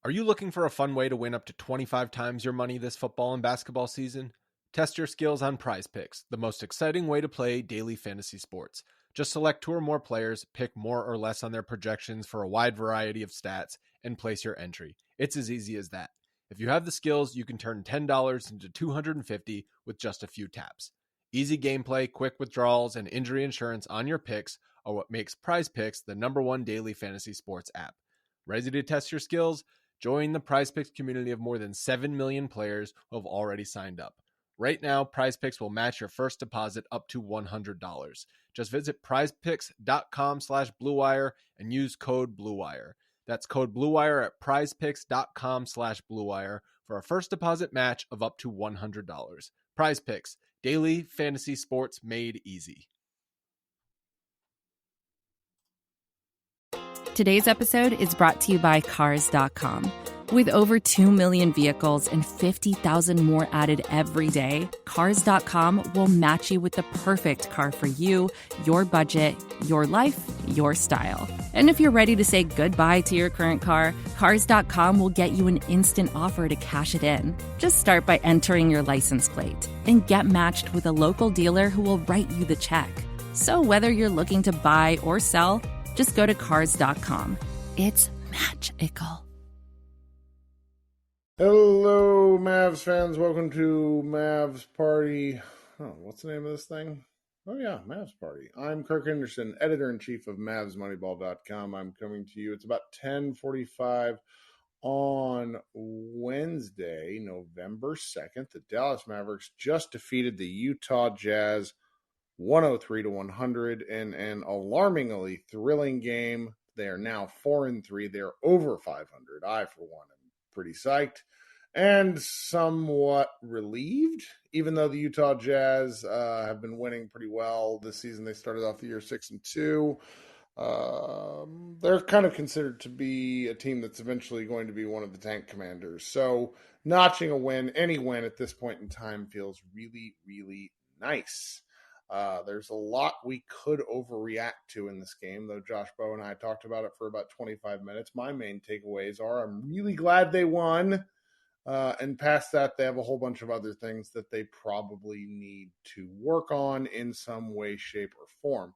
Are you looking for a fun way to win up to 25 times your money this football and basketball season? Test your skills on Prize Picks, the most exciting way to play daily fantasy sports. Just select 2 or more players, pick more or less on their projections for a wide variety of stats, and place your entry. It's as easy as that. If you have the skills, you can turn $10 into $250 with just a few taps. Easy gameplay, quick withdrawals, and injury insurance on your picks are what makes Prize Picks the #1 daily fantasy sports app. Ready to test your skills? Join the Prize Picks community of more than 7 million players who have already signed up. Right now, Prize Picks will match your first deposit up to $100. Just visit prizepicks.com/bluewire and use code BLUEWIRE. That's code BLUEWIRE at prizepicks.com/bluewire for a first deposit match of up to $100. Prize Picks, daily fantasy sports made easy. Today's episode is brought to you by Cars.com. With over 2 million vehicles and 50,000 more added every day, Cars.com will match you with the perfect car for you, your budget, your life, your style. And if you're ready to say goodbye to your current car, Cars.com will get you an instant offer to cash it in. Just start by entering your license plate and get matched with a local dealer who will write you the check. So whether you're looking to buy or sell, just go to Cars.com. It's magical. Hello, Mavs fans. Welcome to Mavs Party. Oh, what's the name of this thing? Oh, yeah, Mavs Party. I'm Kirk Henderson, editor-in-chief of MavsMoneyball.com. I'm coming to you. It's about 10:45 on Wednesday, November 2nd. The Dallas Mavericks just defeated the Utah Jazz 103-100 in an alarmingly thrilling game. They are now 4-3. They're over 500. I, for one, am pretty psyched and somewhat relieved, even though the Utah Jazz have been winning pretty well this season. They started off the year 6-2. They're kind of considered to be a team that's eventually going to be one of the tank commanders. So notching a win, any win at this point in time, feels really, really nice. There's a lot we could overreact to in this game, though Josh Bowe and I talked about it for about 25 minutes. My main takeaways are I'm really glad they won. And past that, they have a whole bunch of other things that they probably need to work on in some way, shape, or form.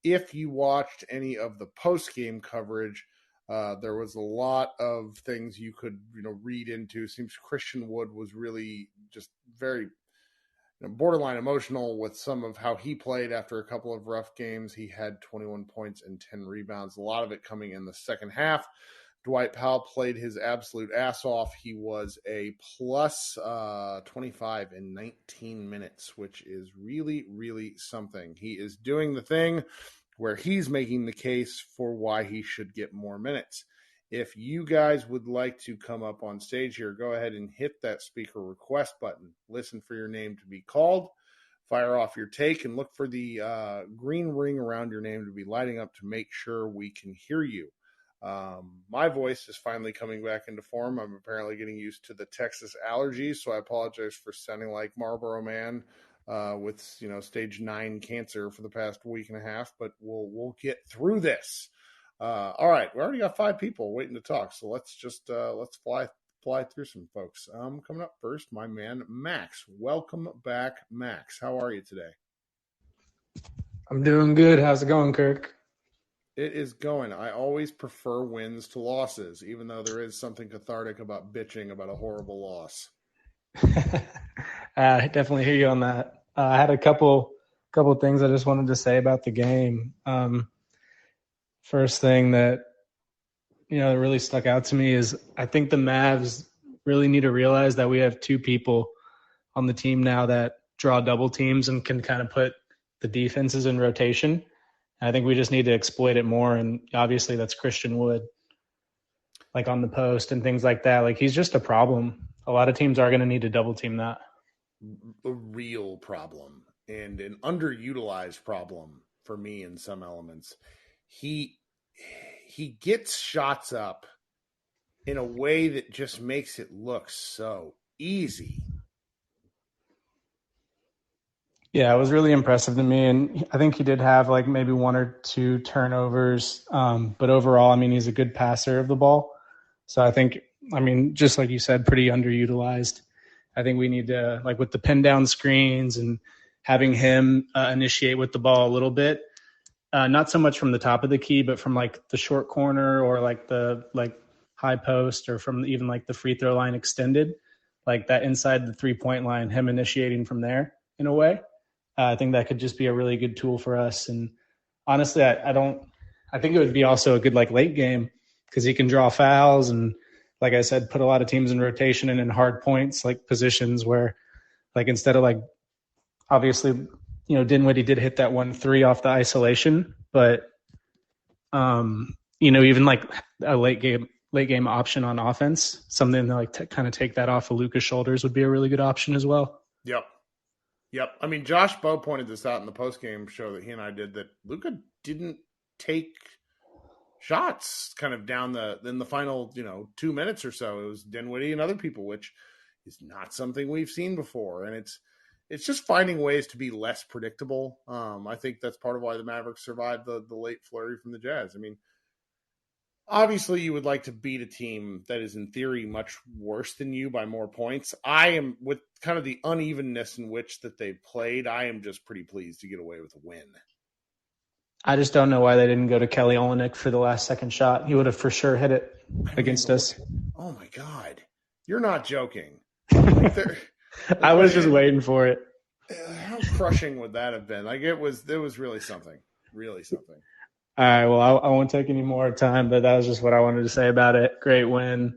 If you watched any of the post-game coverage, there was a lot of things you could read into. Seems Christian Wood was really just very borderline emotional with some of how he played after a couple of rough games. He had 21 points and 10 rebounds, a lot of it coming in the second half. Dwight Powell played his absolute ass off. He was a plus 25 in 19 minutes, which is really, really something. He is doing the thing where he's making the case for why he should get more minutes. If you guys would like to come up on stage here, go ahead and hit that speaker request button. Listen for your name to be called. Fire off your take and look for the green ring around your name to be lighting up to make sure we can hear you. My voice is finally coming back into form. I'm apparently getting used to the Texas allergies, so I apologize for sounding like Marlboro Man with stage 9 cancer for the past week and a half, but we'll get through this. All right, we already got 5 people waiting to talk, so let's just let's fly through some folks. Coming up first, my man Max. Welcome back, Max. How are you today? I'm doing good. How's it going, Kirk? It is going. I always prefer wins to losses, even though there is something cathartic about bitching about a horrible loss. I definitely hear you on that. I had a couple things I just wanted to say about the game. First thing that that really stuck out to me is I think the Mavs really need to realize that we have 2 people on the team now that draw double teams and can kind of put the defenses in rotation. And I think we just need to exploit it more. And obviously that's Christian Wood, like on the post and things like that. Like he's just a problem. A lot of teams are going to need to double team that. A real problem and an underutilized problem for me in some elements. He gets shots up in a way that just makes it look so easy. Yeah, it was really impressive to me. And I think he did have like maybe 1 or 2 turnovers. But overall, I mean, he's a good passer of the ball. So I think I mean, just like you said, pretty underutilized. I think we need to, like with the pin down screens and having him initiate with the ball a little bit, not so much from the top of the key, but from like the short corner or like the high post or from even like the free throw line extended, like that inside the 3-point line, him initiating from there in a way. I think that could just be a really good tool for us. And honestly, I think it would be also a good like late game because he can draw fouls and, like I said, put a lot of teams in rotation and in hard points, like positions where, like, instead of like, obviously, you know, Dinwiddie did hit that 1-3 off the isolation, but, you know, even like a late game option on offense, something to like kind of take that off of Luka's shoulders would be a really good option as well. Yep. I mean, Josh Bowe pointed this out in the post-game show that he and I did, that Luka didn't take shots kind of down in the final, 2 minutes or so. It was Dinwiddie and other people, which is not something we've seen before. And it's just finding ways to be less predictable. I think that's part of why the Mavericks survived the late flurry from the Jazz. I mean, obviously you would like to beat a team that is in theory much worse than you by more points. I am, with kind of the unevenness in which that they played, I am just pretty pleased to get away with a win. I just don't know why they didn't go to Kelly Olynyk for the last second shot. He would have for sure hit it against us. Oh my God. You're not joking. I was just waiting for it. How crushing would that have been? Like it was really something. Really something. All right. Well, I won't take any more time, but that was just what I wanted to say about it. Great win.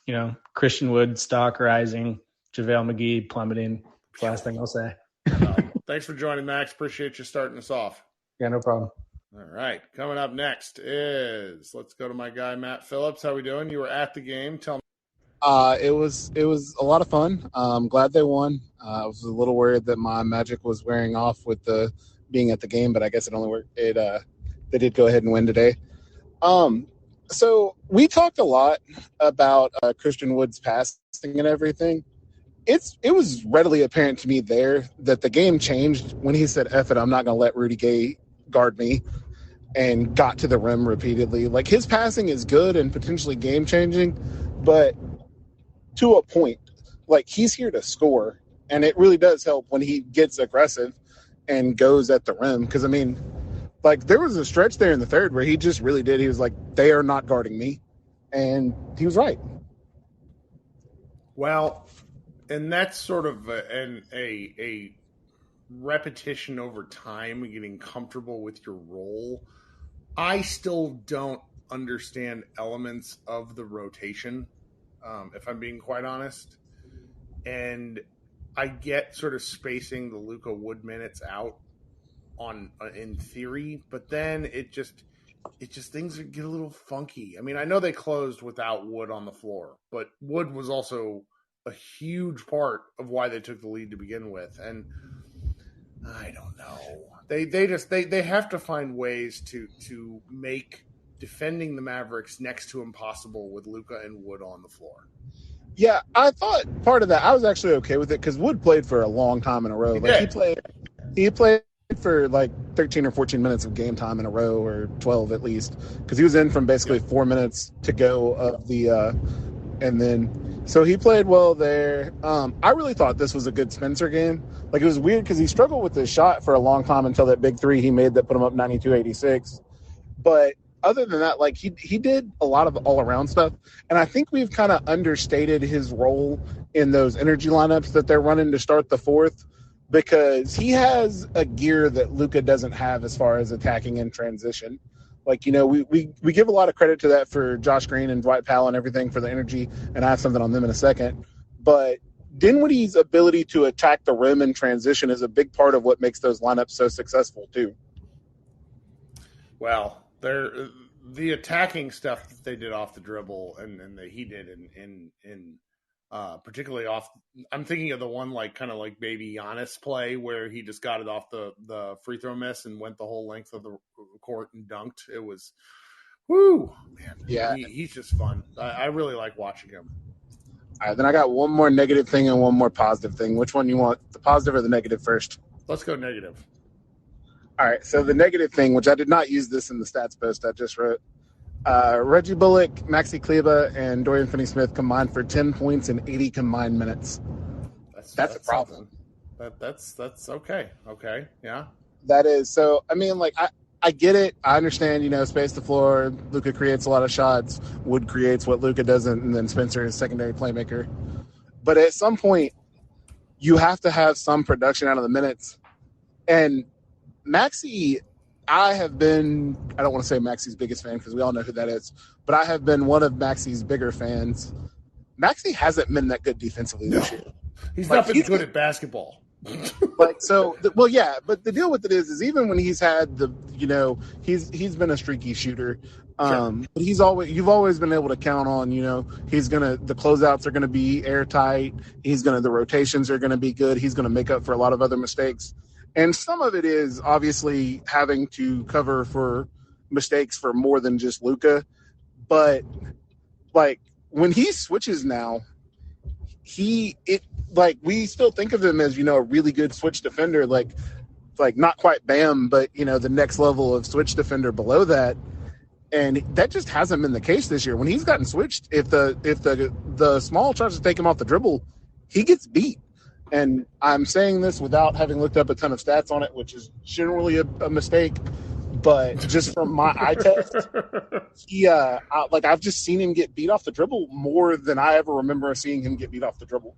You know, Christian Wood stock rising, JaVale McGee plummeting. That's the last thing I'll say. Thanks for joining, Max. Appreciate you starting us off. Yeah, no problem. All right. Coming up next is, let's go to my guy, Matt Phillips. How we doing? You were at the game. Tell me. It was a lot of fun. I'm glad they won. I was a little worried that my magic was wearing off with the being at the game, but I guess it only worked. They did go ahead and win today. So we talked a lot about Christian Wood's passing and everything. It was readily apparent to me there that the game changed when he said, "F it, I'm not going to let Rudy Gay guard me," and got to the rim repeatedly. Like, his passing is good and potentially game-changing, but to a point. Like, he's here to score, and it really does help when he gets aggressive and goes at the rim. Because, I mean, like, there was a stretch there in the third where he just really did. He was like, they are not guarding me. And he was right. Well, and that's sort of a repetition over time, getting comfortable with your role. I still don't understand elements of the rotation, if I'm being quite honest. And I get sort of spacing the Luka Wood minutes out in theory, but then it just things get a little funky. I mean, I know they closed without Wood on the floor, but Wood was also a huge part of why they took the lead to begin with. And I don't know. They have to find ways to make defending the Mavericks next to impossible with Luka and Wood on the floor. Yeah, I thought part of that, I was actually okay with it because Wood played for a long time in a row. He played for like 13 or 14 minutes of game time in a row, or 12 at least, because he was in from basically 4 minutes to go of the and then so he played well there. I really thought this was a good Spencer game. Like, it was weird because he struggled with his shot for a long time until that big three he made that put him up 92-86. But other than that, like, he did a lot of all-around stuff. And I think we've kind of understated his role in those energy lineups that they're running to start the fourth, because he has a gear that Luka doesn't have as far as attacking in transition. Like, you know, we give a lot of credit to that for Josh Green and Dwight Powell and everything for the energy, and I have something on them in a second. But Dinwiddie's ability to attack the rim in transition is a big part of what makes those lineups so successful too. Well, the attacking stuff that they did off the dribble and that he did in particularly off, I'm thinking of the one like kind of like baby Giannis play where he just got it off the free throw miss and went the whole length of the court and dunked. It was, whoo, man. Yeah, he's just fun. I really like watching him. All right, then I got one more negative thing and one more positive thing. Which one you want, the positive or the negative first? Let's go negative. All right, so the negative thing, which I did not use this in the stats post I just wrote, Reggie Bullock, Maxi Kleba, and Dorian Finney-Smith combined for 10 points in 80 combined minutes. That's a problem. That's okay. Okay, yeah. That is. So, I mean, like, I get it. I understand, space the floor. Luka creates a lot of shots. Wood creates what Luka doesn't, and then Spencer is secondary playmaker. But at some point, you have to have some production out of the minutes. And Maxi, I don't want to say Maxi's biggest fan because we all know who that is, but I have been one of Maxi's bigger fans. Maxi hasn't been that good defensively this year. He's not been good at basketball. But the deal with it is even when he's had he's been a streaky shooter. But you've always been able to count on, the closeouts are gonna be airtight. The rotations are gonna be good. He's gonna make up for a lot of other mistakes. And some of it is obviously having to cover for mistakes for more than just Luka. But like when he switches now, we still think of him as, a really good switch defender, like not quite Bam, but the next level of switch defender below that. And that just hasn't been the case this year. When he's gotten switched, if the small tries to take him off the dribble, he gets beat. And I'm saying this without having looked up a ton of stats on it, which is generally a mistake. But just from my eye test, I've just seen him get beat off the dribble more than I ever remember seeing him get beat off the dribble.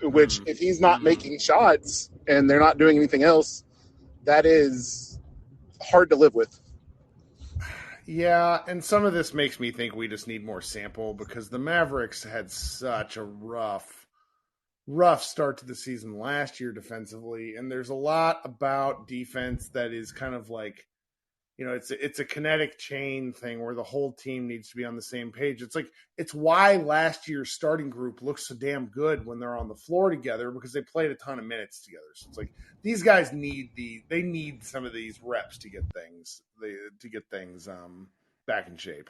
Which, if he's not making shots and they're not doing anything else, that is hard to live with. Yeah, and some of this makes me think we just need more sample because the Mavericks had such a rough start to the season last year defensively, and there's a lot about defense that is kind of like, it's a kinetic chain thing where the whole team needs to be on the same page. It's why last year's starting group looks so damn good when they're on the floor together because they played a ton of minutes together. So it's like these guys need some of these reps to get things back in shape.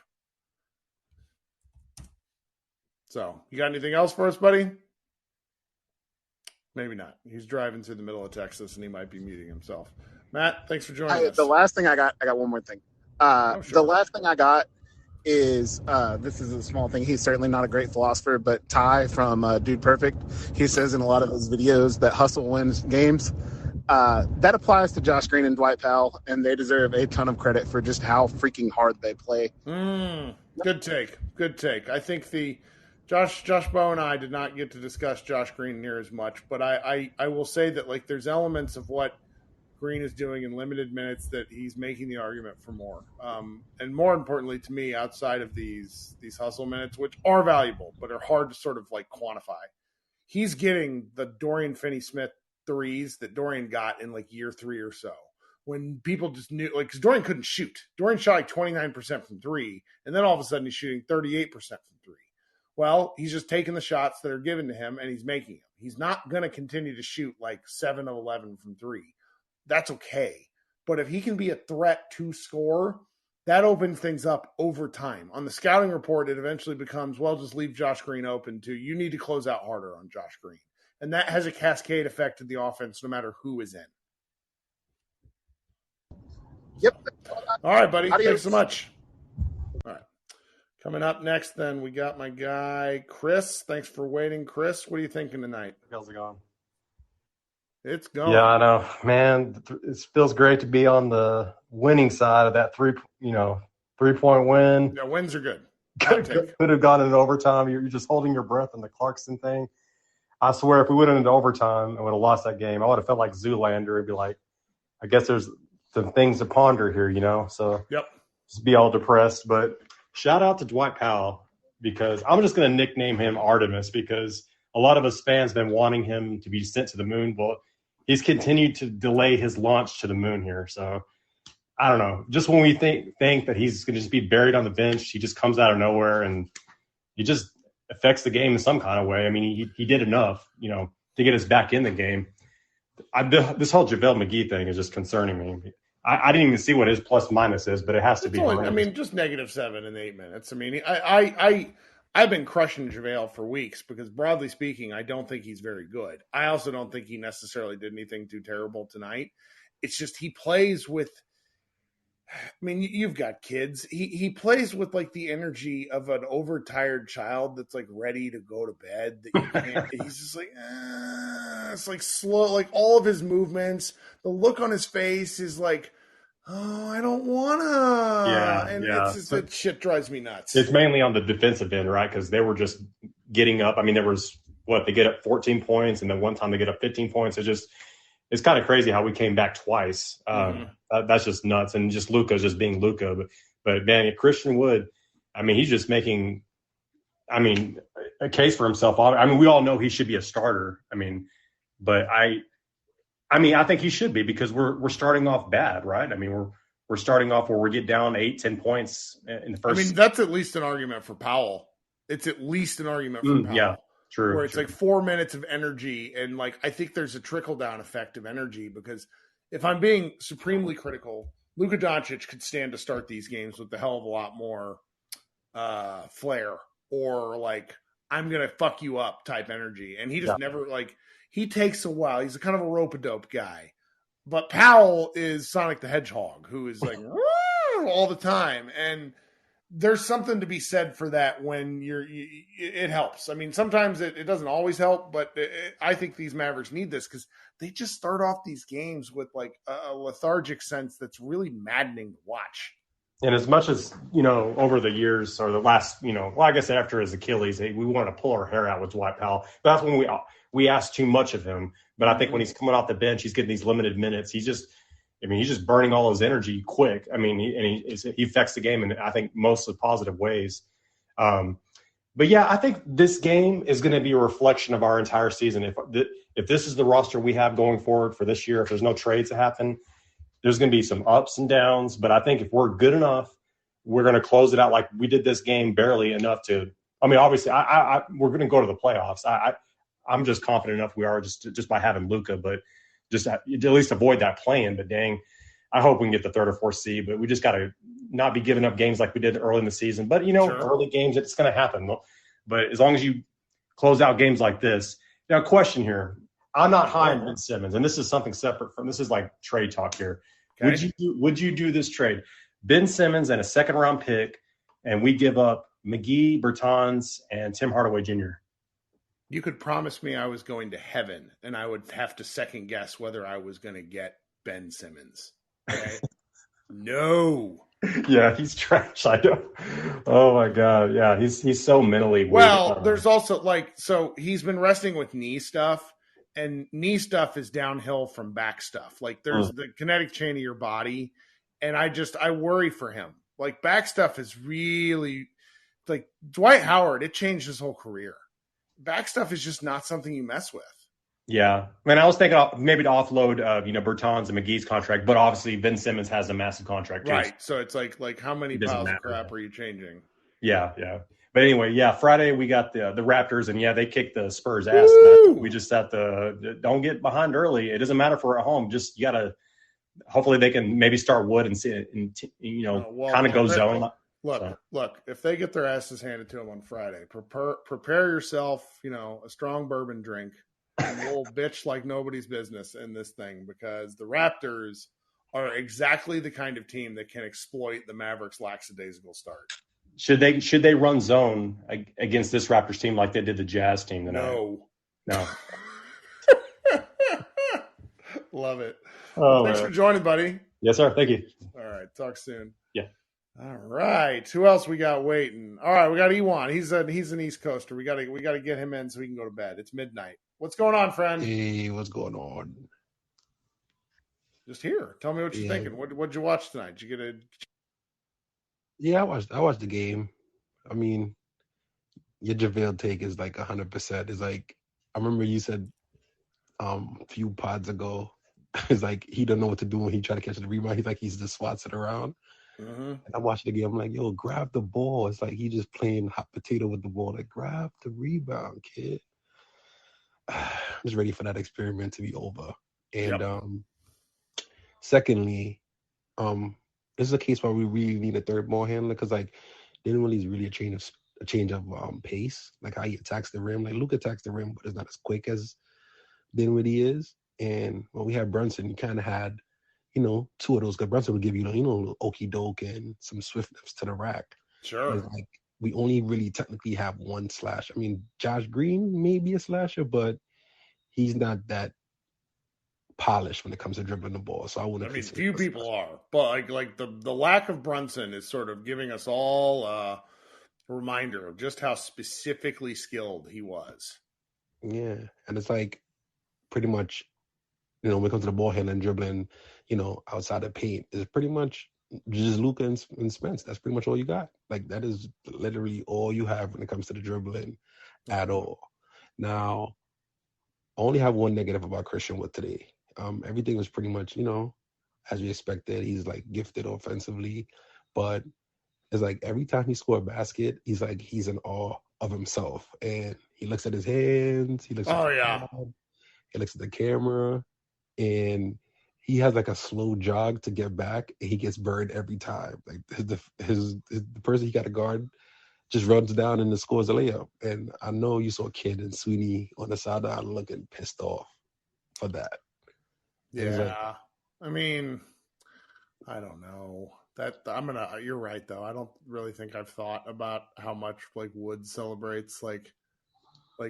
So, you got anything else for us, buddy? Maybe not. He's driving through the middle of Texas and he might be muting himself. Matt, thanks for joining us. The last thing I got one more thing. Sure. The last thing I got is this is a small thing. He's certainly not a great philosopher, but Ty from Dude Perfect, he says in a lot of his videos that hustle wins games. That applies to Josh Green and Dwight Powell, and they deserve a ton of credit for just how freaking hard they play. Good take. I think Josh Bowe and I did not get to discuss Josh Green near as much, but I will say that there's elements of what Green is doing in limited minutes that he's making the argument for more. And more importantly to me, outside of these hustle minutes, which are valuable but are hard to sort of quantify, he's getting the Dorian Finney-Smith threes that Dorian got in year 3 or so. When people just knew, because Dorian couldn't shoot. Dorian shot 29% from 3, and then all of a sudden he's shooting 38% from 3. Well, he's just taking the shots that are given to him, and he's making them. He's not going to continue to shoot 7 of 11 from 3. That's okay. But if he can be a threat to score, that opens things up over time. On the scouting report, it eventually becomes, well, just leave Josh Green open to, you need to close out harder on Josh Green. And that has a cascade effect to the offense no matter who is in. Yep. All right, buddy. Adios. Thanks so much. All right. Coming up next, then, we got my guy, Chris. Thanks for waiting. Chris, what are you thinking tonight? How's it going? It's going. Yeah, I know, man. It feels great to be on the winning side of that 3-point win. Yeah, wins are good. Could have gone into overtime. You're just holding your breath in the Clarkson thing. I swear, if we went into overtime and would have lost that game, I would have felt like Zoolander and be like, I guess there's some things to ponder here, So yep, just be all depressed. But shout out to Dwight Powell because I'm just going to nickname him Artemis because a lot of us fans have been wanting him to be sent to the moon. Well, he's continued to delay his launch to the moon here. So I don't know. Just when we think that he's going to just be buried on the bench, he just comes out of nowhere and he just affects the game in some kind of way. I mean, he did enough, to get us back in the game. This whole JaVale McGee thing is just concerning me. I didn't even see what his plus minus is, but it has to be. Just -7 in 8 minutes. I mean, I've been crushing JaVale for weeks because, broadly speaking, I don't think he's very good. I also don't think he necessarily did anything too terrible tonight. It's just he plays with I mean, you've got kids. He plays with like the energy of an overtired child that's like ready to go to bed. That you can't. He's just like, it's like slow. Like all of his movements, the look on his face is like, oh, I don't wanna. Yeah, And yeah. it's just that shit drives me nuts. It's mainly on the defensive end, right? Because they were just getting up. I mean, there was they get up 14 points, and then one time they get up 15 points. It's kind of crazy how we came back twice. That's just nuts. And just Luka's just being Luka. But man, Christian Wood, I mean, he's just making, a case for himself. I mean, we all know he should be a starter. I mean, but I think he should be because we're starting off bad, right? I mean, we're starting off where we get down 8-10 points in the first. I mean, that's at least an argument for Powell. It's at least an argument for Powell. Yeah. True. Where it's like 4 minutes of energy. And like, I think there's a trickle down effect of energy because if I'm being supremely critical, Luka Doncic could stand to start these games with a hell of a lot more flair or like, I'm going to fuck you up type energy. And he just never he takes a while. He's a kind of a rope-a-dope guy. But Powell is Sonic the Hedgehog who is like all the time. And there's something to be said for that when it helps. I mean, sometimes it doesn't always help, but I think these Mavericks need this because they just start off these games with like a lethargic sense that's really maddening to watch. And as much as, over the years or the last, I guess after his Achilles, we want to pull our hair out with Dwight Powell. But that's when we asked too much of him. But I think when he's coming off the bench, he's getting these limited minutes. He's just burning all his energy quick. I mean, he affects the game in, I think, mostly positive ways. But yeah, I think this game is going to be a reflection of our entire season. If this is the roster we have going forward for this year, if there's no trades to happen, there's going to be some ups and downs. But I think if we're good enough, we're going to close it out like we did this game barely enough to. I mean, obviously, we're going to go to the playoffs. I'm just confident enough we are just by having Luka, but just at least avoid that play-in. But dang, I hope we can get the 3rd or 4th seed. But we just got to not be giving up games like we did early in the season. But early games, it's going to happen. But as long as you close out games like this, now question here: I'm not high on Ben Simmons, and this is something separate from this is like trade talk here. Okay. Would you do this trade? Ben Simmons and a 2nd-round pick, and we give up McGee, Bertans, and Tim Hardaway Jr. You could promise me I was going to heaven, and I would have to second guess whether I was going to get Ben Simmons. Okay? No. Yeah, he's trash. I know. Oh my God. Yeah, he's so mentally weak. Well, there's also so he's been wrestling with knee stuff, and knee stuff is downhill from back stuff. Like there's the kinetic chain of your body, and I worry for him. Like back stuff is really like Dwight Howard. It changed his whole career. Back stuff is just not something you mess with. Yeah. I mean, I was thinking maybe to offload, Bertans and McGee's contract, but obviously Ben Simmons has a massive contract too. Right. So it's like how many piles of crap are you changing? Yeah. Yeah. But anyway, Friday we got the Raptors, and they kicked the Spurs ass. We just have to don't get behind early. It doesn't matter if we're at home. Just you got to hopefully they can maybe start Wood and see kind of go zone. Look, if they get their asses handed to them on Friday, prepare yourself, a strong bourbon drink, and we'll bitch like nobody's business in this thing because the Raptors are exactly the kind of team that can exploit the Mavericks' lackadaisical start. Should they run zone against this Raptors team like they did the Jazz team tonight? No. Love it. Thanks for joining, buddy. Yes, sir. Thank you. All right. Talk soon. Yeah. All right. Who else we got waiting? All right, we got Ewan. He's an East Coaster. We gotta get him in so he can go to bed. It's midnight. What's going on, friend? Hey, what's going on? Just here. Tell me what you're thinking. What'd you watch tonight? Did you get a? Yeah, I watched the game. I mean, your JaVale take is like 100%. It's like I remember you said a few pods ago. It's like he don't know what to do when he try to catch the rebound. He's like he just swats it around. Mm-hmm. And I watched the game. I'm like, yo, grab the ball. It's like he just playing hot potato with the ball. Like, grab the rebound, kid. I'm just ready for that experiment to be over. And secondly, this is a case where we really need a third ball handler because like Dinwiddie is really a change of pace. Like how he attacks the rim. Like Luka attacks the rim, but it's not as quick as Dinwiddie is. And when we had Brunson, you kind of had, two of those. Because Brunson will give you, a little okey doke and some swiftness to the rack. Sure. And it's like we only really technically have one slasher. I mean, Josh Green may be a slasher, but he's not that polished when it comes to dribbling the ball. So I wouldn't. I mean, few people are, but like the lack of Brunson is sort of giving us all a reminder of just how specifically skilled he was. Yeah, and it's like pretty much, when it comes to the ball handling, dribbling, outside the paint, is pretty much just Luka and Spence. That's pretty much all you got. Like that is literally all you have when it comes to the dribbling at all. Now, I only have one negative about Christian Wood today. Everything was pretty much, as we expected. He's like gifted offensively, but it's like every time he scored a basket, he's like he's in awe of himself, and he looks at his hands. He looks. He looks at the camera, and he has like a slow jog to get back, and he gets burned every time. Like the person he got to guard just runs down and scores a layup. And I know you saw Kid and Sweeney on the sideline looking pissed off for that. Yeah, I mean, I don't know. You're right though. I don't really think I've thought about how much like Wood celebrates like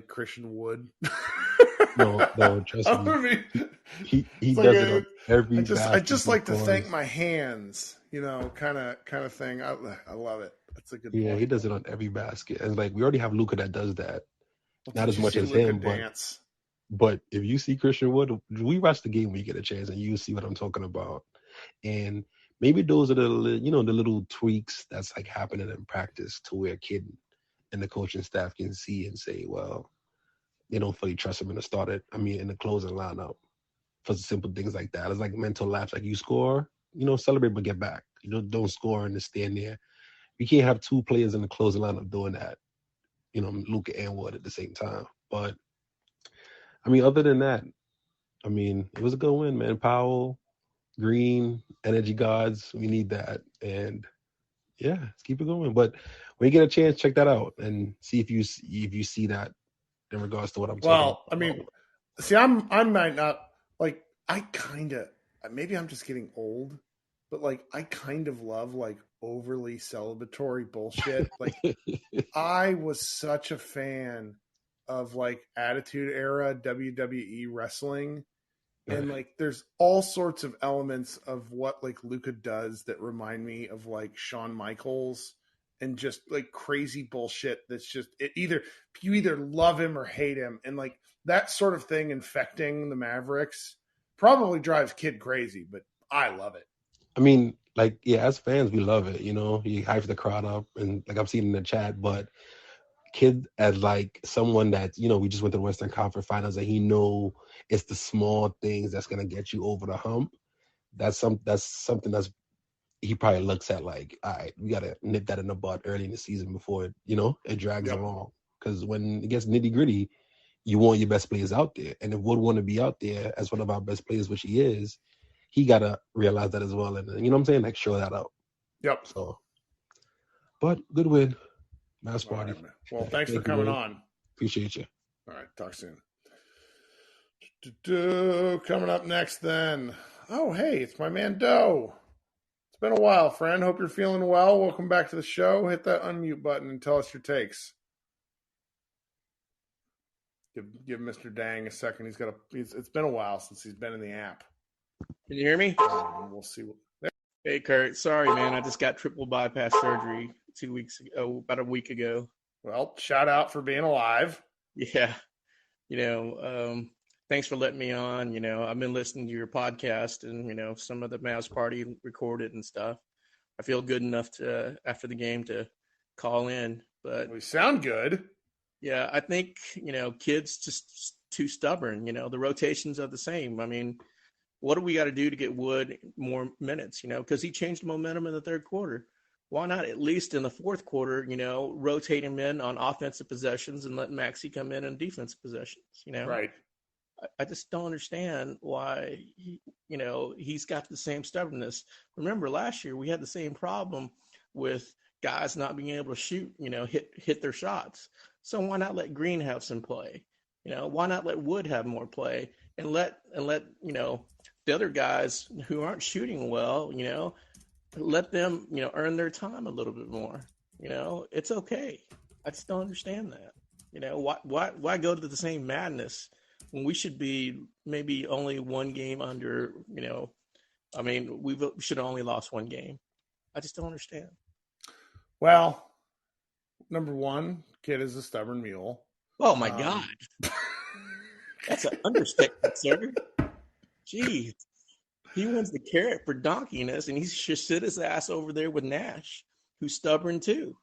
Christian Wood. No, trust me. I mean, he does it on every. I just like to thank my hands, kind of thing. I love it. That's a good point. Yeah, he does it on every basket. And like we already have Luka that does that. Well, not as much as Luka him, dance? but if you see Christian Wood, we watch the game when you get a chance, and you see what I'm talking about. And maybe those are the little tweaks that's like happening in practice to where Kid and the coaching staff can see and say, well, they don't fully trust him in the closing lineup for simple things like that. It's like mental lapse. Like you score, celebrate but get back. Don't score and just stand there. You can't have two players in the closing lineup doing that. Luka and Wood at the same time. But I mean, other than that, I mean, it was a good win, man. Powell, Green, energy gods, we need that. And yeah, let's keep it going. But when you get a chance, check that out and see if you see that in regards to what I'm talking about. Well, I mean, see, I might not like. I kind of maybe I'm just getting old, but like I kind of love like overly celebratory bullshit. Like I was such a fan of like Attitude Era WWE wrestling. And like there's all sorts of elements of what like Luka does that remind me of like Shawn Michaels and just like crazy bullshit that's just you either love him or hate him. And like that sort of thing infecting the Mavericks probably drives Kid crazy, but I love it. I mean, like, yeah, as fans, we love it. He hypes the crowd up, and like I've seen in the chat, but Kid as like someone that, we just went to the Western Conference Finals, and it's the small things that's gonna get you over the hump. That's something that's he probably looks at like, all right, we gotta nip that in the bud early in the season before it drags along. Because when it gets nitty gritty, you want your best players out there, and if Wood want to be out there as one of our best players, which he is, he gotta realize that as well, and you know what I'm saying, like show that out. Yep. So, but good win. Mavs Party. Right, well, thanks for coming on. Appreciate you. All right, talk soon. Coming up next then. Oh, hey, it's my man Doe. It's been a while, friend. Hope you're feeling well. Welcome back to the show. Hit that unmute button and tell us your takes. Give Mr. Dang a second. It's been a while since he's been in the app. Can you hear me? We'll see. Hey, Kurt. Sorry, man. I just got triple bypass surgery 2 weeks ago, about a week ago. Well, shout out for being alive. Yeah. Thanks for letting me on. I've been listening to your podcast and, some of the Mavs Party recorded and stuff. I feel good enough to, after the game, to call in. But we sound good. Yeah, I think, Kid's just too stubborn. The rotations are the same. I mean, what do we got to do to get Wood more minutes, because he changed the momentum in the third quarter. Why not at least in the fourth quarter, rotate him in on offensive possessions and let Maxey come in on defensive possessions, Right. I just don't understand why, he's got the same stubbornness. Remember last year we had the same problem with guys not being able to shoot, hit their shots. So why not let Green have some play? Why not let Wood have more play and let the other guys who aren't shooting well, let them, earn their time a little bit more. It's okay. I just don't understand that. Why go to the same madness when we should be maybe only one game under, we should have only lost one game. I just don't understand. Well, number one, kid is a stubborn mule. Oh, my God. That's an understatement, sir. Jeez. He wins the carrot for donkeyiness, and he should sit his ass over there with Nash, who's stubborn too.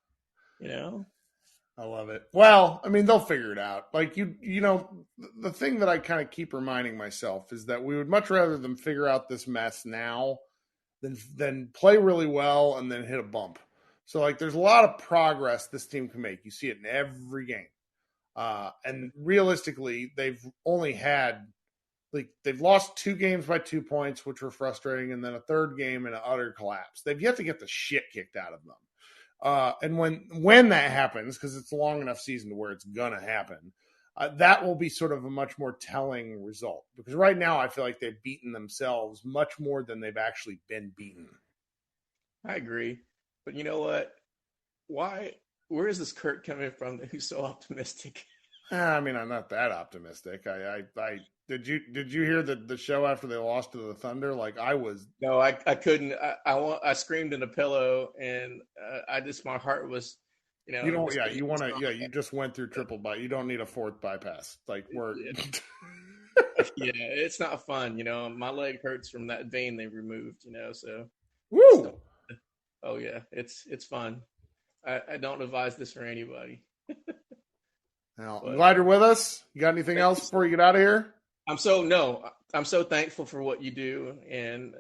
I love it. Well, I mean, they'll figure it out. Like, the thing that I kind of keep reminding myself is that we would much rather them figure out this mess now than play really well and then hit a bump. So, like, there's a lot of progress this team can make. You see it in every game. And realistically, they've only had, they've lost 2 games by 2 points, which were frustrating, and then a third game in an utter collapse. They've yet to get the shit kicked out of them. And when that happens, because it's a long enough season to where it's going to happen, that will be sort of a much more telling result. Because right now, I feel like they've beaten themselves much more than they've actually been beaten. I agree. But you know what? Where is this Kirk coming from that he's so optimistic? I mean, I'm not that optimistic. Did you hear the show after they lost to the Thunder? Like, I was. No, I couldn't. I screamed in a pillow, and my heart was, You don't. Yeah, you want to. Yeah, you just went through triple bypass. You don't need a 4th bypass. Like, we're. Yeah, it's not fun. My leg hurts from that vein they removed. So. Woo. Oh yeah, it's fun. I don't advise this for anybody. Now, I'm glad you're with us. You got anything else before you get out of here? I'm so thankful for what you do, and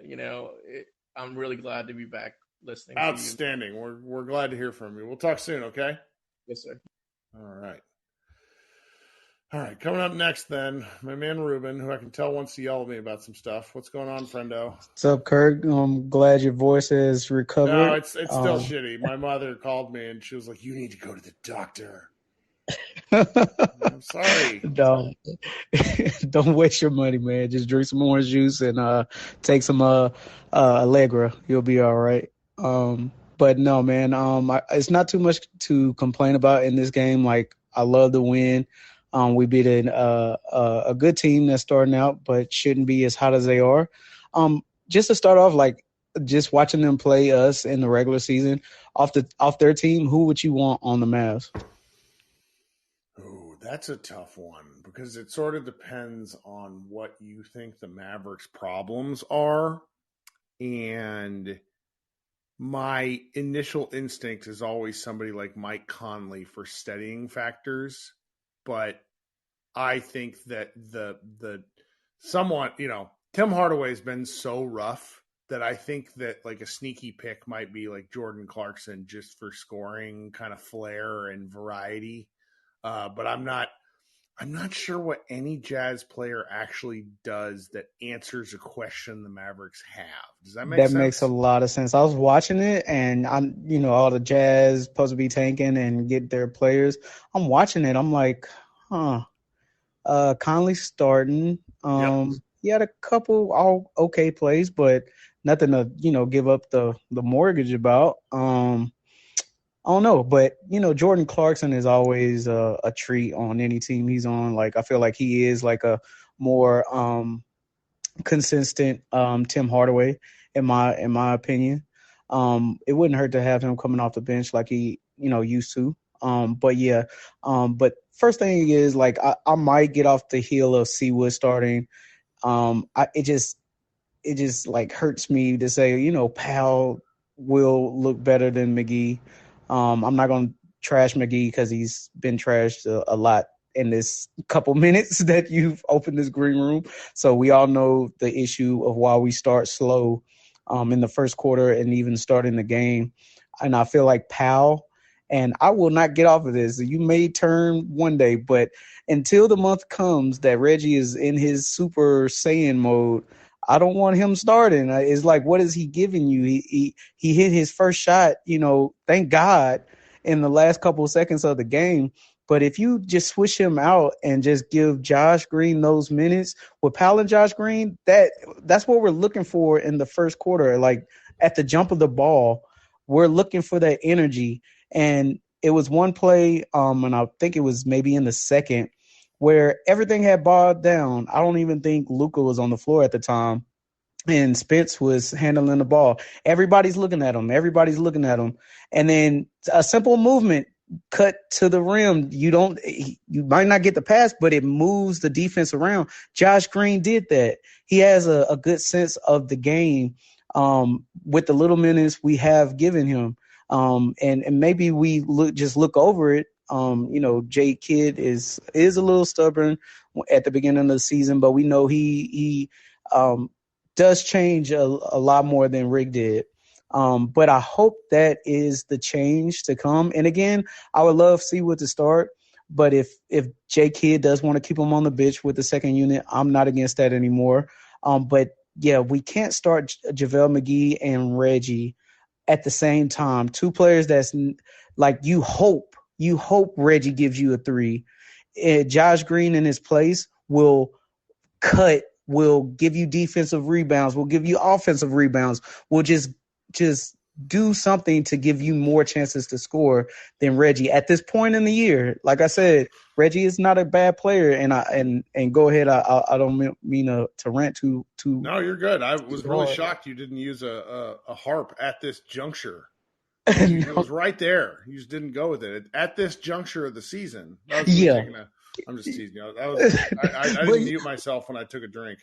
I'm really glad to be back listening. Outstanding. We're glad to hear from you. We'll talk soon. Okay. Yes, sir. All right. Coming up next, then, my man Ruben, who I can tell wants to yell at me about some stuff. What's going on, friendo? What's up, Kirk? I'm glad your voice has recovered. No, it's still shitty. My mother called me and she was like, "You need to go to the doctor." I'm sorry. Don't waste your money, man. Just drink some orange juice and take some Allegra. You'll be all right. But no, man. It's not too much to complain about in this game. Like, I love the win. We beat a good team that's starting out, but shouldn't be as hot as they are. Just to start off, like, just watching them play us in the regular season off their team, who would you want on the Mavs? Ooh, that's a tough one because it sort of depends on what you think the Mavericks' problems are. And my initial instinct is always somebody like Mike Conley for steadying factors. But I think that the somewhat, Tim Hardaway's been so rough that I think that like a sneaky pick might be like Jordan Clarkson just for scoring kind of flair and variety. But I'm not sure what any Jazz player actually does that answers a question the Mavericks have. Does that make sense? That makes a lot of sense. I was watching it, and I'm, all the Jazz supposed to be tanking and get their players. I'm watching it. I'm like, Conley starting. Yep. He had a couple all okay plays, but nothing to, give up the mortgage about. I don't know, but Jordan Clarkson is always a treat on any team he's on. Like, I feel like he is like a more consistent Tim Hardaway in my opinion. It wouldn't hurt to have him coming off the bench like he used to. But first thing is, like, I might get off the heel of Seawood starting. It just like hurts me to say Powell will look better than McGee. I'm not going to trash McGee because he's been trashed a lot in this couple minutes that you've opened this green room. So we all know the issue of why we start slow in the first quarter and even starting the game. And I feel like Powell, and I will not get off of this. You may turn one day, but until the month comes that Reggie is in his Super Saiyan mode, I don't want him starting. It's like, what is he giving you? He hit his first shot, thank God, in the last couple of seconds of the game. But if you just switch him out and just give Josh Green those minutes with Powell and Josh Green, that's what we're looking for in the first quarter. Like at the jump of the ball, we're looking for that energy. And it was one play, and I think it was maybe in the second, where everything had bogged down. I don't even think Luka was on the floor at the time, and Spence was handling the ball. Everybody's looking at him. And then a simple movement, cut to the rim. You might not get the pass, but it moves the defense around. Josh Green did that. He has a good sense of the game with the little minutes we have given him. And maybe we look over it. Jay Kidd is a little stubborn at the beginning of the season, but we know he does change a lot more than Rick did. But I hope that is the change to come. And again, I would love Seawood to start. But if Jay Kidd does want to keep him on the bench with the second unit, I'm not against that anymore. But yeah, we can't start JaVale McGee and Reggie at the same time. Two players that's like you hope Reggie gives you a three. Josh Green in his place will give you defensive rebounds, will give you offensive rebounds, will just do something to give you more chances to score than Reggie at this point in the year. Like I said, Reggie is not a bad player, and go ahead. I don't mean to rant too. No, you're good. I was really shocked you didn't use a harp at this juncture. It was right there. You just didn't go with it at this juncture of the season. I'm just teasing you. I didn't mute myself when I took a drink.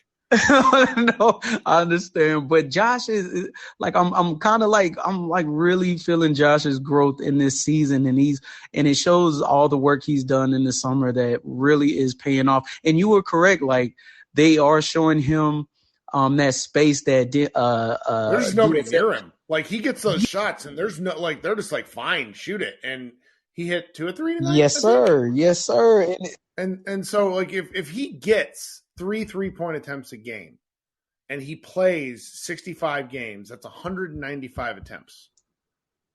No, I understand, but Josh is like I'm really feeling Josh's growth in this season, and it shows all the work he's done in the summer that really is paying off. And you were correct, like they are showing him that space that there's nobody near him. Like he gets those shots, and there's no they're just like fine, shoot it, and he hit 2 or 3 tonight. Yes, sir. And so like if he gets 3 3-point attempts a game, and he plays 65 games, that's 195 attempts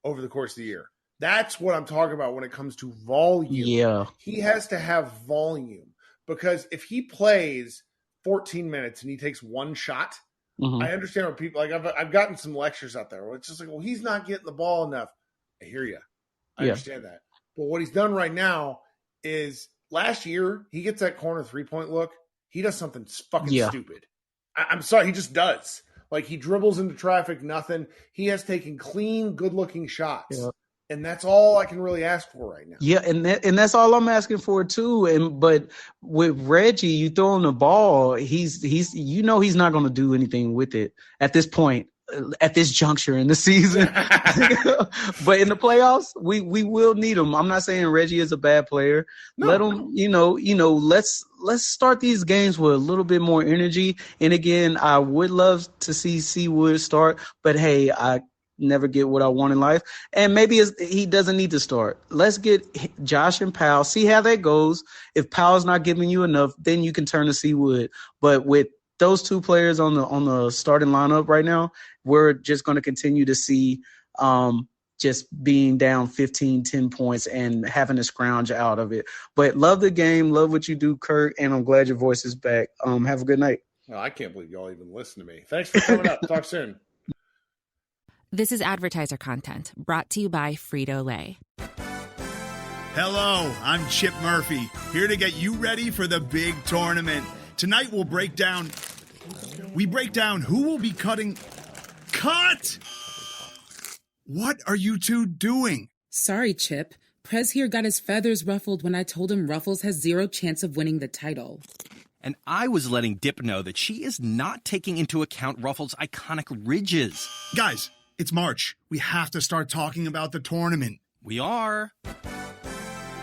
over the course of the year. That's what I'm talking about when it comes to volume. Yeah. He has to have volume, because if he plays 14 minutes and he takes one shot, I understand what people like. I've gotten some lectures out there where it's just like, well, he's not getting the ball enough. I hear you. I understand that. But what he's done right now is last year he gets that corner 3-point look. He does something fucking stupid. I'm sorry. He just does. Like he dribbles into traffic, nothing. He has taken clean, good-looking shots. Yeah. And that's all I can really ask for right now. Yeah, and that's all I'm asking for too. But with Reggie, you throw him the ball, he's not going to do anything with it at this point, at this juncture in the season. But in the playoffs, we will need him. I'm not saying Reggie is a bad player. No. Let him, let's start these games with a little bit more energy. And again, I would love to see Seawood start, but hey, I never get what I want in life. And maybe he doesn't need to start. Let's get Josh and Powell, see how that goes. If Powell's not giving you enough, then you can turn to Seawood. But with those two players on the starting lineup right now, we're just going to continue to see just being down 15, 10 points and having to scrounge out of it. But love the game, love what you do, Kirk, and I'm glad your voice is back. Have a good night. Well, I can't believe y'all even listen to me. Thanks for coming up. Talk soon. This is advertiser content brought to you by Frito-Lay. Hello, I'm Chip Murphy, here to get you ready for the big tournament. Tonight we'll break down who will be cutting. Cut! What are you two doing? Sorry, Chip. Prez here got his feathers ruffled when I told him Ruffles has zero chance of winning the title. And I was letting Dip know that she is not taking into account Ruffles' iconic ridges. Guys, it's March. We have to start talking about the tournament. We are.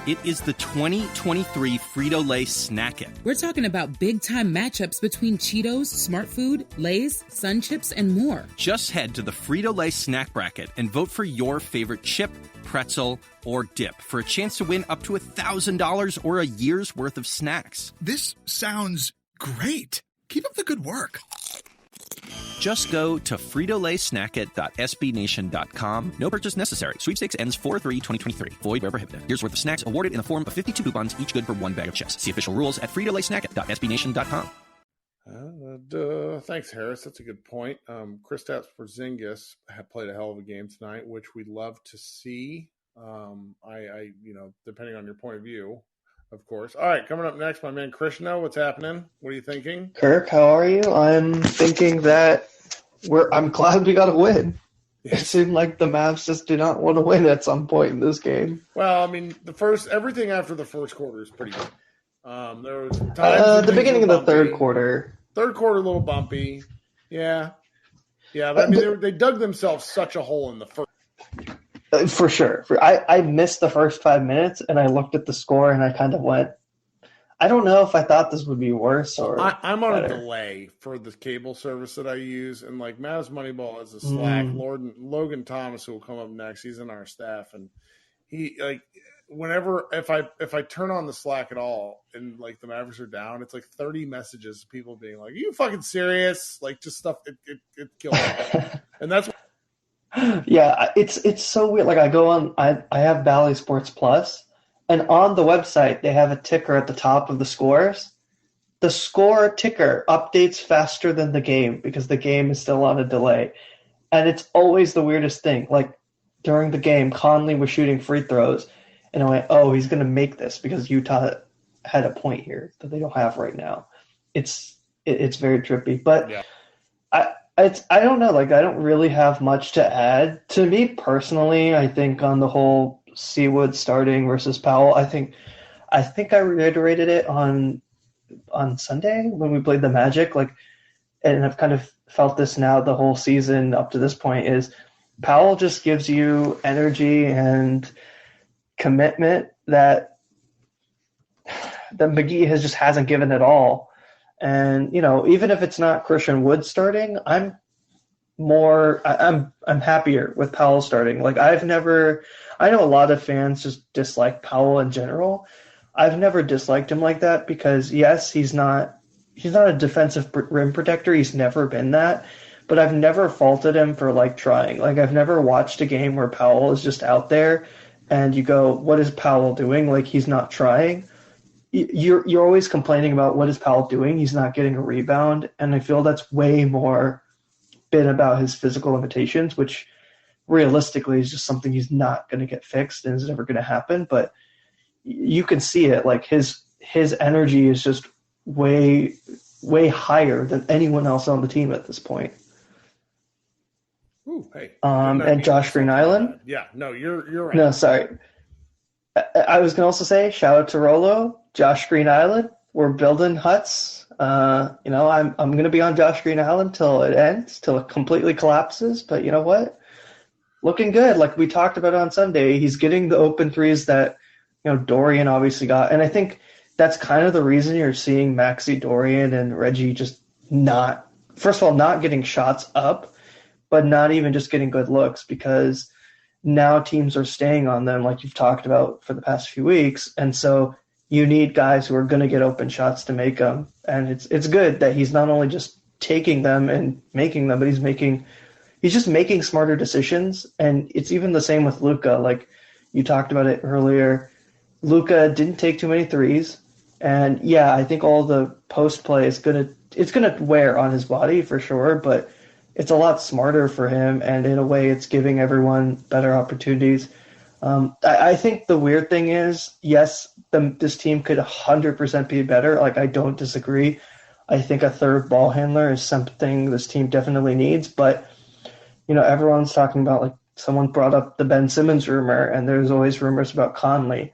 It is the 2023 Frito-Lay Snack It. We're talking about big-time matchups between Cheetos, Smart Food, Lay's, Sun Chips, and more. Just head to the Frito-Lay Snack Bracket and vote for your favorite chip, pretzel, or dip for a chance to win up to $1,000 or a year's worth of snacks. This sounds great. Keep up the good work. Just go to fritolaysnacket.sbnation.com. No purchase necessary. Sweepstakes ends 4/3/2023. Void where prohibited. Here's worth of snacks awarded in the form of 52 coupons, each good for one bag of chips. See official rules at fritolaysnacket.sbnation.com. Thanks, Harris. That's a good point. Kristaps Porzingis had played a hell of a game tonight, which we'd love to see. Depending on your point of view, of course. All right, coming up next, my man Krishna. What's happening? What are you thinking? Kirk, how are you? I'm thinking that I'm glad we got a win. It seemed like the Mavs just do not want to win at some point in this game. Well, I mean, everything after the first quarter is pretty good. There was times the beginning of the third quarter. Third quarter, a little bumpy. Yeah. But I mean, they dug themselves such a hole in the first. For sure. I missed the first 5 minutes, and I looked at the score, and I kind of went, I don't know if I thought this would be worse or I'm on better. a delay for the cable service that I use, and like Mavs Moneyball has a Slack. Logan Thomas, who will come up next, he's in our staff, and he whenever if I turn on the Slack at all, and like the Mavericks are down, it's like 30 messages of people being like, "Are you fucking serious?" Like just stuff. It kills me, and that's. Yeah, it's so weird. Like I go on, I have Bally Sports Plus, and on the website they have a ticker at the top of the scores. The score ticker updates faster than the game because the game is still on a delay, and it's always the weirdest thing. Like during the game, Conley was shooting free throws, and I went, "Oh, he's going to make this because Utah had a point here that they don't have right now." It's very trippy, but yeah. I don't know. Like, I don't really have much to add. To me personally, I think on the whole Seawood starting versus Powell, I think I reiterated it on Sunday when we played the Magic. Like, and I've kind of felt this now the whole season up to this point is Powell just gives you energy and commitment that McGee hasn't given at all. And, even if it's not Christian Wood starting, I'm happier with Powell starting. Like I know a lot of fans just dislike Powell in general. I've never disliked him like that because yes, he's not a defensive rim protector. He's never been that, but I've never faulted him for like trying. Like I've never watched a game where Powell is just out there and you go, what is Powell doing? Like he's not trying. You're always complaining about what is Powell doing. He's not getting a rebound. And I feel that's way more been about his physical limitations, which realistically is just something he's not going to get fixed and is never going to happen. But you can see it. Like his energy is just way, way higher than anyone else on the team at this point. Ooh, hey. And Josh Green Island. Yeah, no, you're right. No, sorry. I was going to also say, shout out to Rolo, Josh Green Island. We're building huts. I'm going to be on Josh Green Island till it ends, till it completely collapses. But you know what? Looking good. Like we talked about on Sunday, he's getting the open threes that, Dorian obviously got. And I think that's kind of the reason you're seeing Maxey Dorian and Reggie just not getting shots up, but not even just getting good looks because now teams are staying on them like you've talked about for the past few weeks. And so you need guys who are going to get open shots to make them. And it's good that he's not only just taking them and making them, but he's just making smarter decisions. And it's even the same with Luka. Like you talked about it earlier. Luka didn't take too many threes. And yeah, I think all the post play it's gonna wear on his body for sure, but it's a lot smarter for him, and in a way it's giving everyone better opportunities. I think the weird thing is, yes, this team could 100% be better. Like, I don't disagree. I think a third ball handler is something this team definitely needs, but, everyone's talking about, like, someone brought up the Ben Simmons rumor, and there's always rumors about Conley.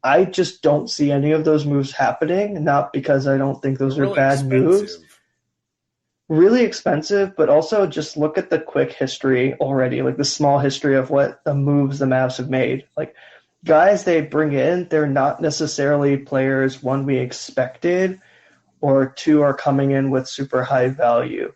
I just don't see any of those moves happening, not because I don't think those are bad moves. Really expensive, but also just look at the quick history already, like the small history of what the moves the Mavs have made. Like guys they bring in, they're not necessarily players, one, we expected, or two, are coming in with super high value.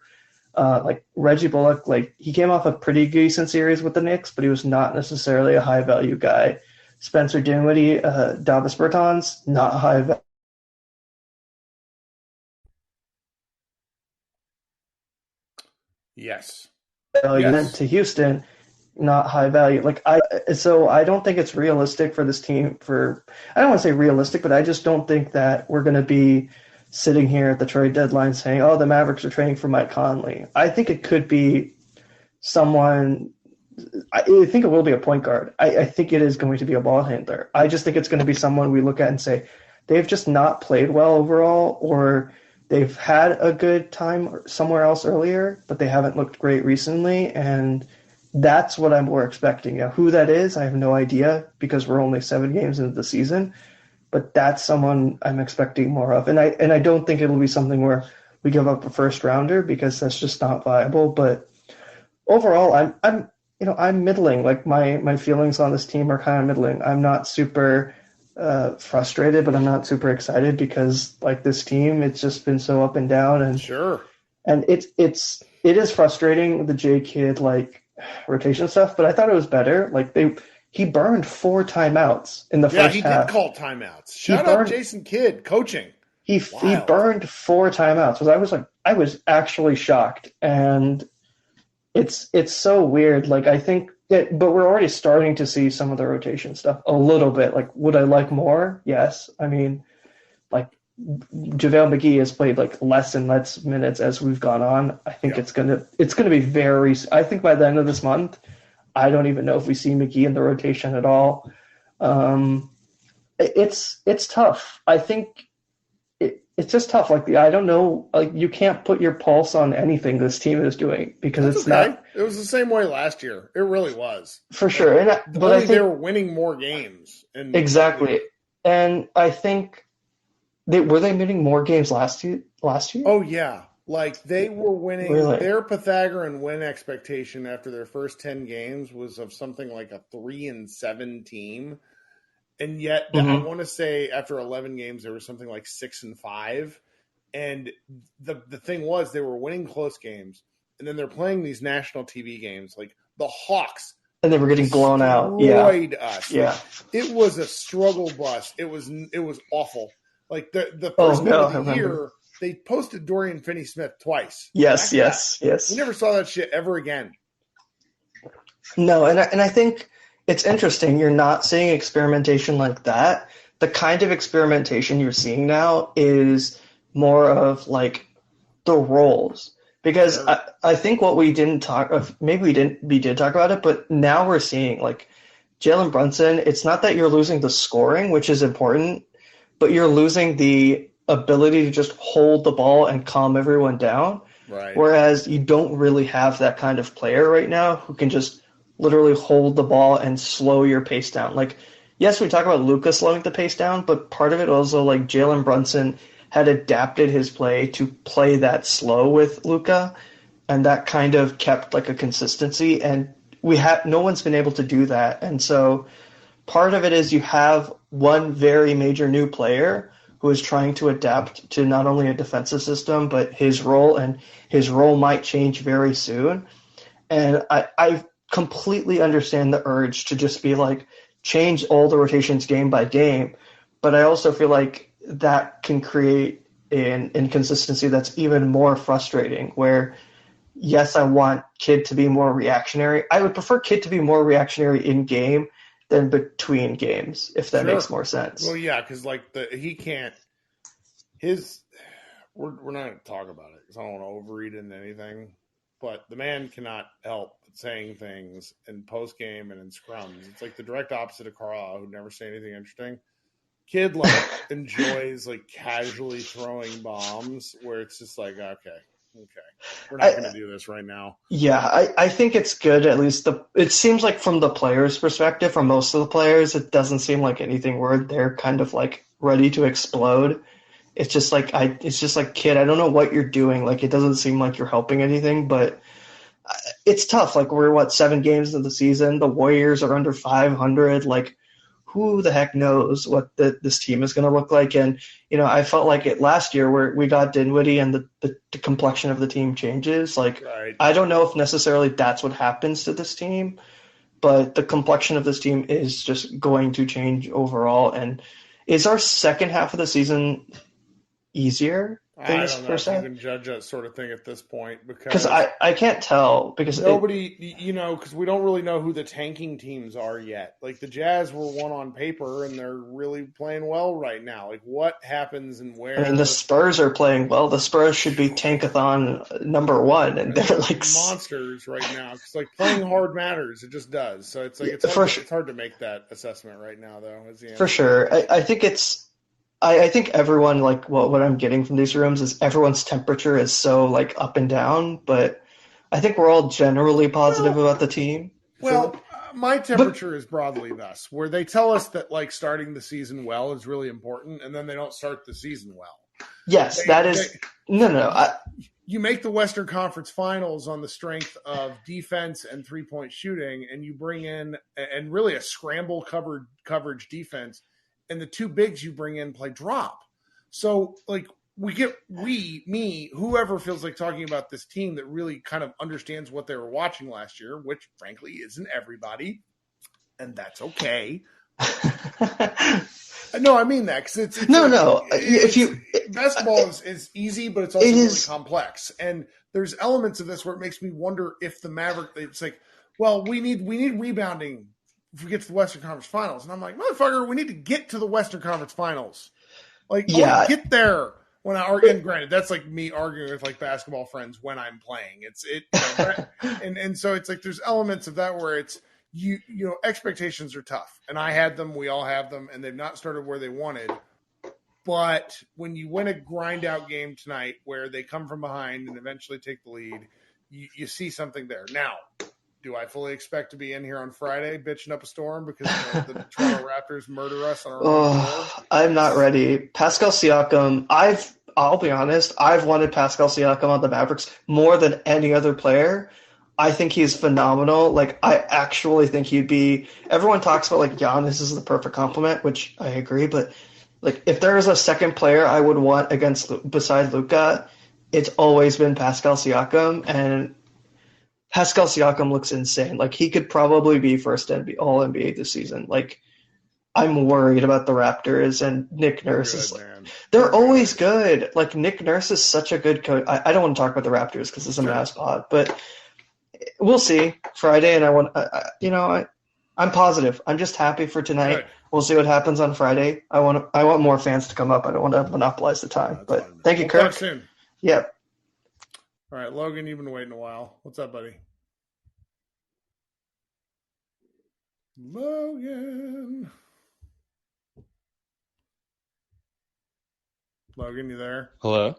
Like Reggie Bullock, like he came off a pretty decent series with the Knicks, but he was not necessarily a high value guy. Spencer Dinwiddie, Davis Bertans, not high value. Yes. value then to Houston, not high value. So I don't think it's realistic for this team I don't want to say realistic, but I just don't think that we're going to be sitting here at the trade deadline saying, oh, the Mavericks are trading for Mike Conley. I think it could be someone. I think it will be a point guard. I think it is going to be a ball handler. I just think it's going to be someone we look at and say, they've just not played well overall, or they've had a good time somewhere else earlier, but they haven't looked great recently. And that's what I'm more expecting. Now, who that is, I have no idea because we're only 7 games into the season, but that's someone I'm expecting more of. And I don't think it'll be something where we give up a first rounder because that's just not viable. But overall, I'm middling. Like my feelings on this team are kind of middling. I'm not super frustrated, but I'm not super excited because like this team, it's just been so up and down. And sure, and it is frustrating, the J Kid like rotation stuff. But I thought it was better. Like he burned 4 timeouts in the first half. Yeah, he did call timeouts. Shout out Jason Kidd coaching. He burned 4 timeouts. I was actually shocked, and it's so weird. Like I think. But we're already starting to see some of the rotation stuff a little bit. Like, would I like more? Yes. I mean, like JaVale McGee has played like less and less minutes as we've gone on. I think it's gonna be very. I think by the end of this month, I don't even know if we see McGee in the rotation at all. It's tough. I think it's just tough. Like I don't know. Like you can't put your pulse on anything this team is doing because it's not. It was the same way last year. It really was for sure. But I think they were winning more games. Exactly, and I think were they winning more games last year. Oh yeah, like they were winning. Really? Their Pythagorean win expectation after their first 10 games was of something like a 3-7 team. And yet, I want to say after 11 games, there was something like 6-5. And the thing was, they were winning close games. And then they're playing these national TV games, like the Hawks. And they were getting blown out. Destroyed us. Yeah. It was a struggle bus. It was awful. Like the first game of the year, they posted Dorian Finney-Smith twice. Yes. We never saw that shit ever again. No, and I think it's interesting. You're not seeing experimentation like that. The kind of experimentation you're seeing now is more of like the roles. Because I think what we didn't talk of, maybe we did talk about it, but now we're seeing like Jalen Brunson. It's not that you're losing the scoring, which is important, but you're losing the ability to just hold the ball and calm everyone down. Right. Whereas you don't really have that kind of player right now who can just literally hold the ball and slow your pace down. Like, yes, we talk about Luka slowing the pace down, but part of it also, like Jalen Brunson had adapted his play to play that slow with Luka, and that kind of kept like a consistency. And no one's been able to do that. And so part of it is you have one very major new player who is trying to adapt to not only a defensive system, but his role, and his role might change very soon. And I completely understand the urge to just be like, change all the rotations game by game. But I also feel like that can create an inconsistency that's even more frustrating, where, yes, I want Kidd to be more reactionary. I would prefer Kidd to be more reactionary in game than between games, if that makes more sense. Well, yeah, because like he can't. We're not going to talk about it because I don't want to overread into anything. But the man cannot help saying things in post game and in scrums. It's like the direct opposite of Carlisle, who'd never say anything interesting. Kid like enjoys like casually throwing bombs, where it's just like, okay, we're not going to do this right now. Yeah, I think it's good. At least it seems like from the players' perspective, from most of the players, it doesn't seem like anything where they're kind of like ready to explode. It's just like Kid, I don't know what you're doing. Like, it doesn't seem like you're helping anything, but it's tough. Like, we're 7 games into the season. The Warriors are under 500. Like, who the heck knows what this team is going to look like? And, I felt like it last year where we got Dinwiddie and the complexion of the team changes. Like, right. I don't know if necessarily that's what happens to this team, but the complexion of this team is just going to change overall. And is our second half of the season easier? I don't know if you can judge that sort of thing at this point because I can't tell because nobody, because we don't really know who the tanking teams are yet. Like the Jazz were one on paper and they're really playing well right now. Like what happens and where? I mean, the Spurs are playing well. The Spurs should be tankathon number 1, and they're like monsters right now. It's like playing hard matters. It just does. So it's like it's hard to make that assessment right now, though. For sure, I think it's. I think everyone, like, what I'm getting from these rooms is everyone's temperature is so, like, up and down, but I think we're all generally positive about the team. Well, my temperature is broadly thus, where they tell us that, like, starting the season well is really important, and then they don't start the season well. Yes, You make the Western Conference Finals on the strength of defense and three-point shooting, and you bring in, and really a scramble coverage defense, and the two bigs you bring in play drop. So, like, whoever feels like talking about this team that really kind of understands what they were watching last year, which, frankly, isn't everybody, and that's okay. No, I mean that, because it's basketball is easy, but it's also really complex. And there's elements of this where it makes me wonder if the Mavericks, it's like, well, we need rebounding if we get to the Western Conference Finals. And I'm like, motherfucker, we need to get to the Western Conference Finals. Like, get there. When I argue, and granted, that's like me arguing with like basketball friends when I'm playing. And so it's like there's elements of that where it's you know expectations are tough, and I had them, we all have them, and they've not started where they wanted. But when you win a grind out game tonight, where they come from behind and eventually take the lead, you see something there. Now, do I fully expect to be in here on Friday bitching up a storm because the Toronto Raptors murder us on our own floor? I'm not ready. Pascal Siakam, I'll be honest, I've wanted Pascal Siakam on the Mavericks more than any other player. I think he's phenomenal. Like, I actually think he'd be – everyone talks about, like, Giannis is the perfect complement, which I agree. But, like, if there is a second player I would want besides Luka, it's always been Pascal Siakam. And Pascal Siakam looks insane. Like, he could probably be first All-NBA this season. Like, I'm worried about the Raptors and Nick Nurse. They're always good. Like, Nick Nurse is such a good coach. I don't want to talk about the Raptors because it's a Mavs pod, but we'll see Friday. And I'm positive. I'm just happy for tonight. Good. We'll see what happens on Friday. I want more fans to come up. I don't want to monopolize the time. But thank you, Kirk. Talk soon. Yep. All right, Logan, you've been waiting a while. What's up, buddy? Logan, you there? Hello?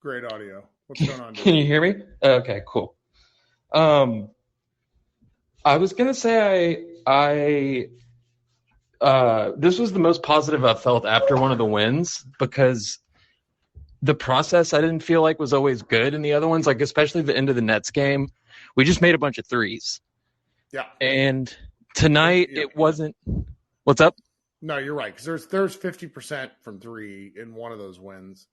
Great audio. What's going on, dude? Can you hear me? Okay, cool. I was going to say this was the most positive I felt after one of the wins because the process I didn't feel like was always good in the other ones, like especially the end of the Nets game. We just made a bunch of threes. Yeah. And tonight it wasn't – what's up? No, you're right, because there's 50% from three in one of those wins.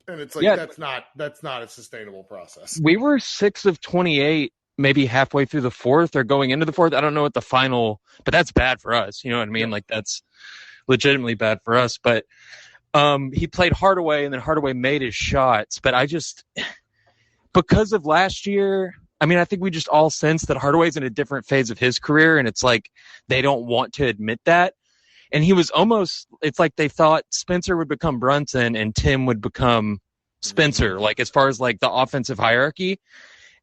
And it's like that's not a sustainable process. We were 6 of 28 maybe halfway through the fourth or going into the fourth. I don't know what the final, but that's bad for us. You know what I mean? Yeah. Like that's legitimately bad for us. But he played Hardaway and then Hardaway made his shots. But because of last year, I mean, I think we just all sense that Hardaway's in a different phase of his career. And it's like they don't want to admit that. And he was it's like they thought Spencer would become Brunson and Tim would become Spencer, like as far as like the offensive hierarchy.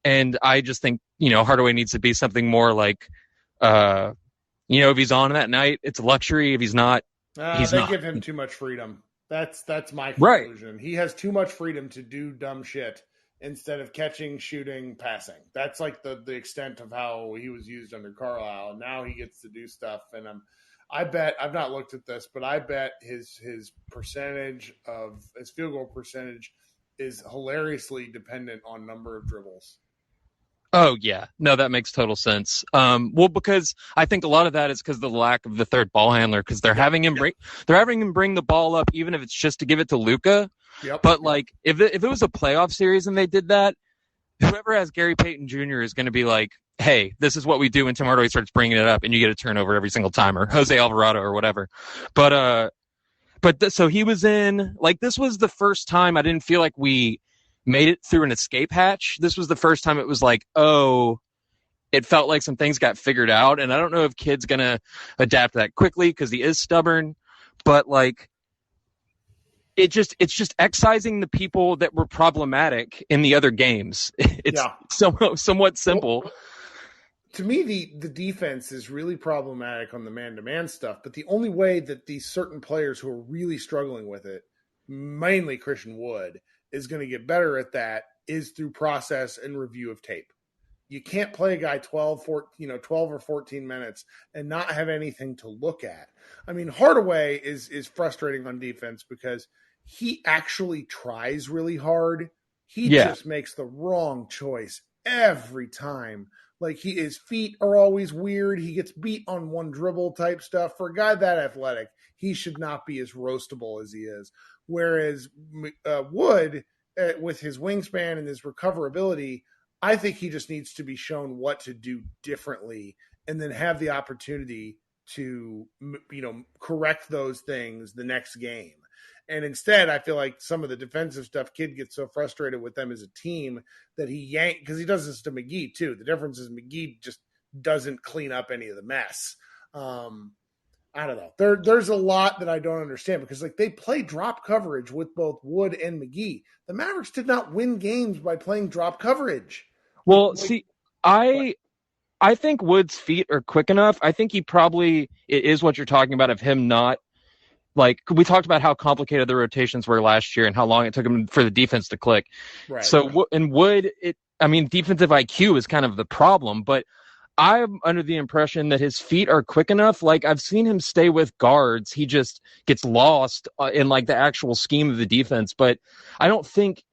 And I just think, Hardaway needs to be something more like, if he's on that night, it's a luxury. If he's not, he's not. They give him too much freedom. That's my conclusion. Right. He has too much freedom to do dumb shit instead of catching, shooting, passing. That's like the extent of how he was used under Carlisle. And now he gets to do stuff. And I bet, I've not looked at this, but I bet his percentage of his field goal percentage is hilariously dependent on number of dribbles. Oh yeah, no, that makes total sense. Well, because I think a lot of that is because of the lack of the third ball handler, because they're having him bring the ball up, even if it's just to give it to Luka. Yep. But like, if it was a playoff series and they did that, whoever has Gary Payton Jr. is going to be like, hey, this is what we do when Tim Hardaway starts bringing it up, and you get a turnover every single time, or Jose Alvarado or whatever. But But so he was in, like, this was the first time I didn't feel like we made it through an escape hatch. This was the first time it was like, oh, it felt like some things got figured out. And I don't know if Kid's going to adapt that quickly because he is stubborn. But, like, it's just excising the people that were problematic in the other games. It's somewhat simple. Well, to me, the defense is really problematic on the man-to-man stuff, but the only way that these certain players who are really struggling with it, mainly Christian Wood, is going to get better at that is through process and review of tape. You can't play a guy 12 or 14 minutes and not have anything to look at. I mean, Hardaway is frustrating on defense because he actually tries really hard. He just makes the wrong choice every time. Like, his feet are always weird. He gets beat on one dribble type stuff. For a guy that athletic, he should not be as roastable as he is. Whereas Wood, with his wingspan and his recoverability, I think he just needs to be shown what to do differently and then have the opportunity to, correct those things the next game. And instead, I feel like some of the defensive stuff, Kid gets so frustrated with them as a team that because he does this to McGee too. The difference is McGee just doesn't clean up any of the mess. I don't know. There's a lot that I don't understand because, like, they play drop coverage with both Wood and McGee. The Mavericks did not win games by playing drop coverage. Well, see, I think Wood's feet are quick enough. I think it is what you're talking about of him not, like, we talked about how complicated the rotations were last year and how long it took him for the defense to click. Right. So, and Wood, defensive IQ is kind of the problem, but I'm under the impression that his feet are quick enough. Like, I've seen him stay with guards. He just gets lost in, like, the actual scheme of the defense. But I don't think,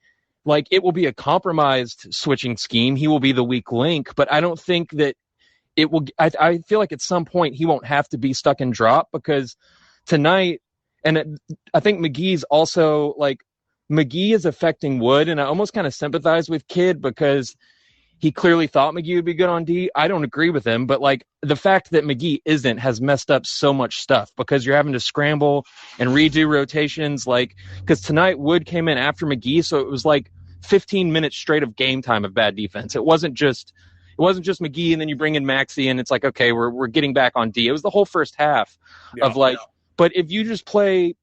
like, it will be a compromised switching scheme. He will be the weak link, but I don't think that it will. I feel like at some point he won't have to be stuck in drop because tonight, I think McGee's also, like, McGee is affecting Wood, and I almost kind of sympathize with Kid because he clearly thought McGee would be good on D. I don't agree with him, but, like, the fact that McGee isn't has messed up so much stuff because you're having to scramble and redo rotations. Like, because tonight Wood came in after McGee, so it was like 15 minutes straight of game time of bad defense. It wasn't just McGee and then you bring in Maxey and it's like, okay, we're getting back on D. It was the whole first half of, like, but if you just play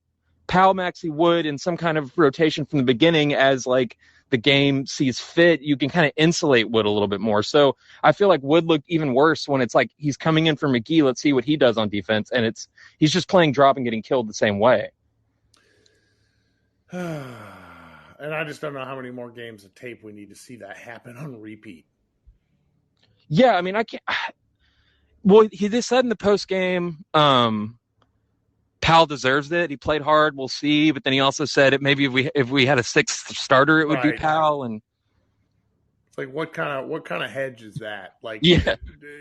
Powell, Maxey, Wood in some kind of rotation from the beginning as, like, the game sees fit, you can kind of insulate Wood a little bit more. So I feel like Wood looked even worse when it's like he's coming in for McGee. Let's see what he does on defense. And he's just playing drop and getting killed the same way. And I just don't know how many more games of tape we need to see that happen on repeat. Yeah, I mean, I can't. Well, he just said in the post game, Powell deserves it. He played hard. We'll see. But then he also said it. Maybe if we had a sixth starter, it would be Powell. And it's like, what kind of hedge is that? Like, yeah,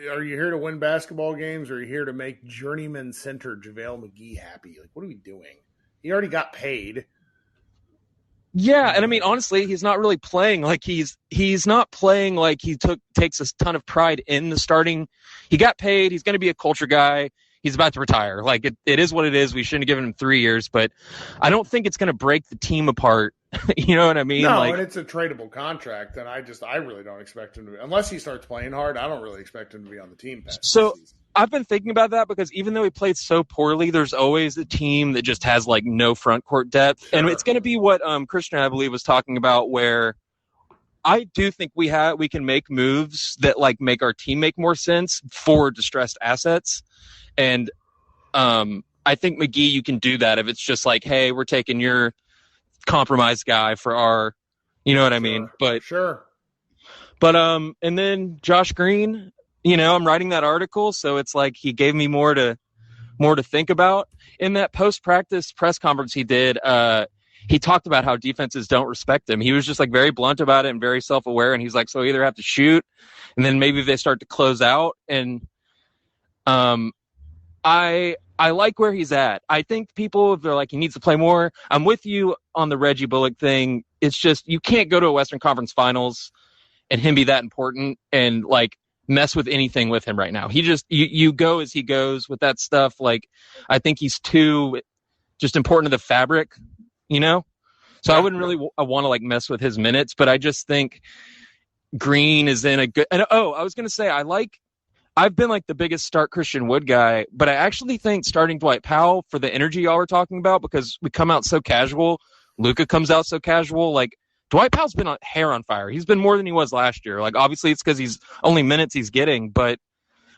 are you here to win basketball games, or are you here to make journeyman center JaVale McGee happy? Like, what are we doing? He already got paid. Yeah, and I mean, honestly, he's not really playing like he's not playing like he takes a ton of pride in the starting. He got paid. He's going to be a culture guy. He's about to retire. Like, it is what it is. We shouldn't have given him 3 years, but I don't think it's going to break the team apart. You know what I mean? No, like, and it's a tradable contract, and I really don't expect him to be, unless he starts playing hard. I don't really expect him to be on the team. So I've been thinking about that because even though he played so poorly, there's always a team that just has, like, no front court depth. Sure. And it's going to be what Christian, I believe, was talking about, where I do think we can make moves that, like, make our team make more sense for distressed assets. And I think McGee, you can do that if it's just like, hey, we're taking your compromised guy for our, you know what I mean? But sure. But and then Josh Green, I'm writing that article, so it's like he gave me more to think about. In that post-practice press conference he did, he talked about how defenses don't respect him. He was just, like, very blunt about it and very self-aware, and he's like, so either have to shoot, and then maybe they start to close out. And I like where he's at. I think people, if they're like, he needs to play more, I'm with you on the Reggie Bullock thing. It's just, you can't go to a Western Conference Finals and him be that important and, like, mess with anything with him right now. He just, you go as he goes with that stuff. Like, I think he's too just important to the fabric, you know? So I wouldn't really want to like mess with his minutes, but I just think Green is in a good, and I was going to say, I've been like the biggest start Christian Wood guy, but I actually think starting Dwight Powell for the energy y'all were talking about, because we come out so casual. Luka comes out so casual. Like Dwight Powell's been on hair on fire. He's been more than he was last year. Like obviously it's because he's only minutes he's getting, but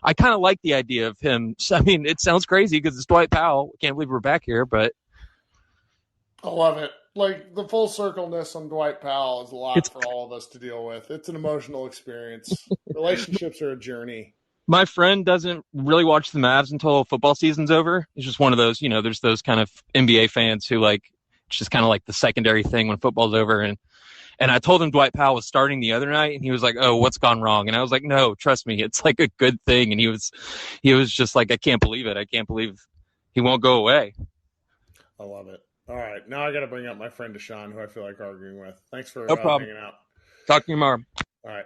I kind of like the idea of him. I mean, it sounds crazy because it's Dwight Powell. Can't believe we're back here, but I love it. Like the full circleness on Dwight Powell is a lot for all of us to deal with. It's an emotional experience. Relationships are a journey. My friend doesn't really watch the Mavs until football season's over. He's just one of those, you know, there's those kind of NBA fans who like, it's just kind of like the secondary thing when football's over. And I told him Dwight Powell was starting the other night, and he was like, "Oh, what's gone wrong?" And I was like, "No, trust me, it's like a good thing." And he was just like, "I can't believe it. I can't believe he won't go away." I love it. All right, now I got to bring up my friend Deshaun, who I feel like arguing with. Thanks for No problem. hanging out. Talk to you tomorrow. All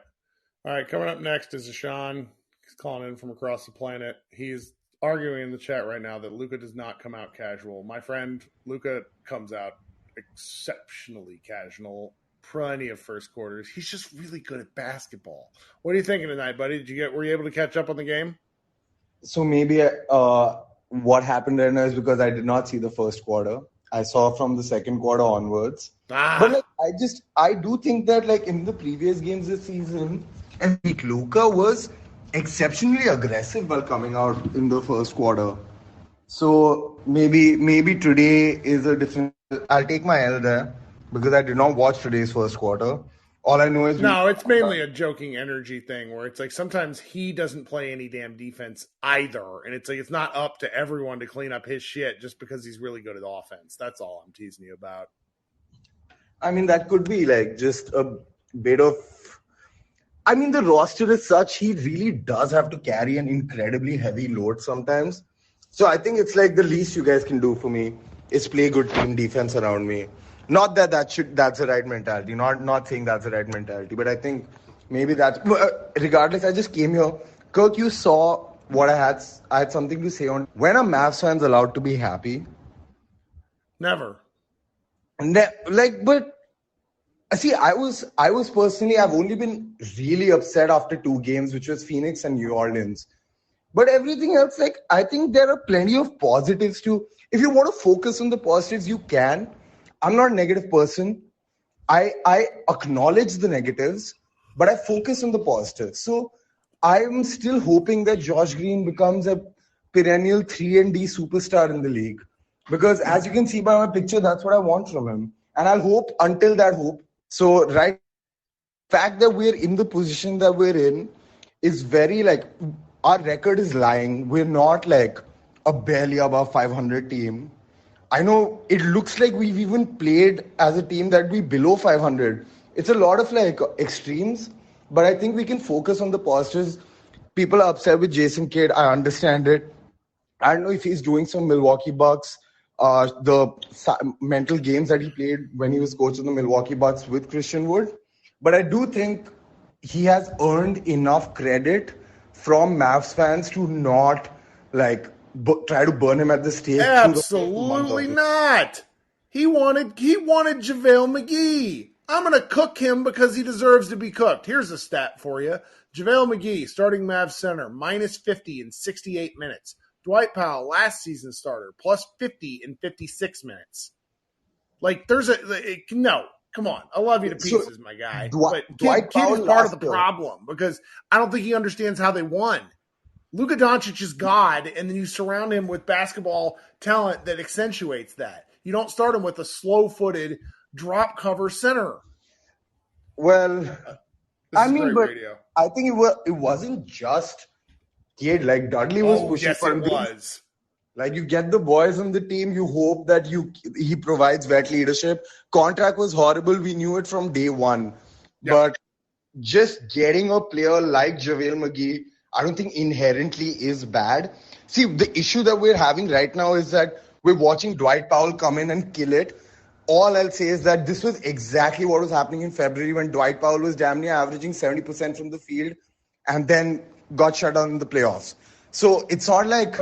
right. Coming up next is Deshaun. He's calling in from across the planet. He's arguing in the chat right now that Luka does not come out casual. My friend, Luka comes out exceptionally casual. Plenty of first quarters. He's just really good at basketball. What are you thinking tonight, buddy? Were you able to catch up on the game? So maybe what happened right now is because I did not see the first quarter. I saw from the second quarter onwards. But like, I do think that like in the previous games this season, and Luka was exceptionally aggressive while coming out in the first quarter. So maybe today is a different. I'll take my L there because I did not watch today's first quarter. All I know is it's mainly a joking energy thing where it's like sometimes he doesn't play any damn defense either, and it's like it's not up to everyone to clean up his shit just because he's really good at offense. That's all I'm teasing you about. I mean, that could be like just a bit of. I mean, the roster is such he really does have to carry an incredibly heavy load sometimes. So I think it's like the least you guys can do for me is play good team defense around me. Not that that's the right mentality. Not saying that's the right mentality, but I think maybe that's. Regardless, I just came here. Kirk, you saw what I had. I had something to say on when are Mavs fans allowed to be happy? Never. But see, I was personally. I've only been really upset after two games, which was Phoenix and New Orleans. But everything else, like I think there are plenty of positives too. If you want to focus on the positives, you can. I'm not a negative person. I acknowledge the negatives, but I focus on the positives. So I'm still hoping that Josh Green becomes a perennial 3-and-D superstar in the league. Because as you can see by my picture, that's what I want from him. And I'll hope until that hope. So the fact that we're in the position that we're in is very like, our record is lying. We're not like a barely above 500 team. I know it looks like we've even played as a team that we below 500. It's a lot of like extremes, but I think we can focus on the positives. People are upset with Jason Kidd. I understand it. I don't know if he's doing some Milwaukee Bucks, the mental games that he played when he was coach of the Milwaukee Bucks with Christian Wood. But I do think he has earned enough credit from Mavs fans to not like try to burn him at the stake. Absolutely not. He wanted JaVale McGee. I'm going to cook him because he deserves to be cooked. Here's a stat for you. JaVale McGee, starting Mavs center, minus 50 in 68 minutes. Dwight Powell, last season starter, plus 50 in 56 minutes. Like, no, come on. I love you to pieces, my guy. But Dwight Powell is part of the problem because I don't think he understands how they won. Luka Doncic is God, and then you surround him with basketball talent that accentuates that. You don't start him with a slow-footed drop cover center. Well, I mean, but radio. I think it wasn't just Kidd. Like Dudley was pushing for him. Yes, it was. Like you get the boys on the team, you hope that he provides vet leadership. Contract was horrible. We knew it from day one. Yep. But just getting a player like JaVale McGee, I don't think inherently is bad. See, the issue that we're having right now is that we're watching Dwight Powell come in and kill it. All I'll say is that this was exactly what was happening in February when Dwight Powell was damn near averaging 70% from the field and then got shut down in the playoffs. So it's not like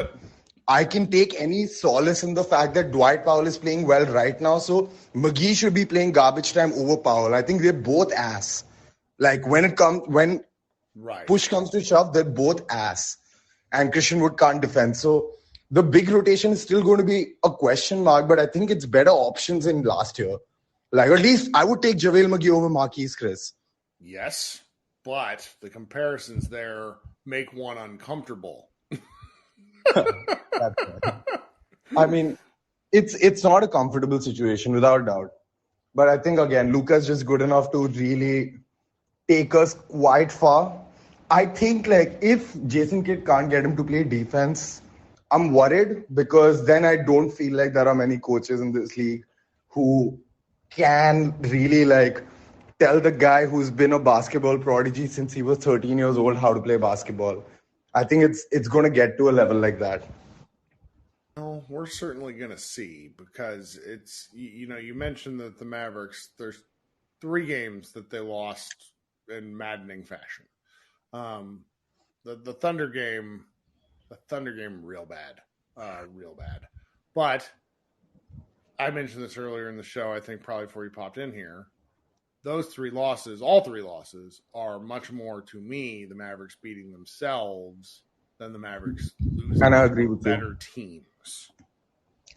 I can take any solace in the fact that Dwight Powell is playing well right now. So McGee should be playing garbage time over Powell. I think they're both ass. Like when push comes to shove, they're both ass. And Christian Wood can't defend. So the big rotation is still going to be a question mark, but I think it's better options than last year. Like at least I would take JaVale McGee over Marquise Chris. Yes, but the comparisons there make one uncomfortable. I mean, it's not a comfortable situation without doubt. But I think, again, Luka's just good enough to really take us quite far. I think, like, if Jason Kidd can't get him to play defense, I'm worried because then I don't feel like there are many coaches in this league who can really, like, tell the guy who's been a basketball prodigy since he was 13 years old how to play basketball. I think it's going to get to a level like that. Well, we're certainly going to see because it's, you know, you mentioned that the Mavericks, there's 3 games that they lost in maddening fashion. The Thunder game, real bad. But I mentioned this earlier in the show, I think probably before you popped in here. Those 3 losses, all 3 losses, are much more to me the Mavericks beating themselves than the Mavericks losing and I agree with better teams.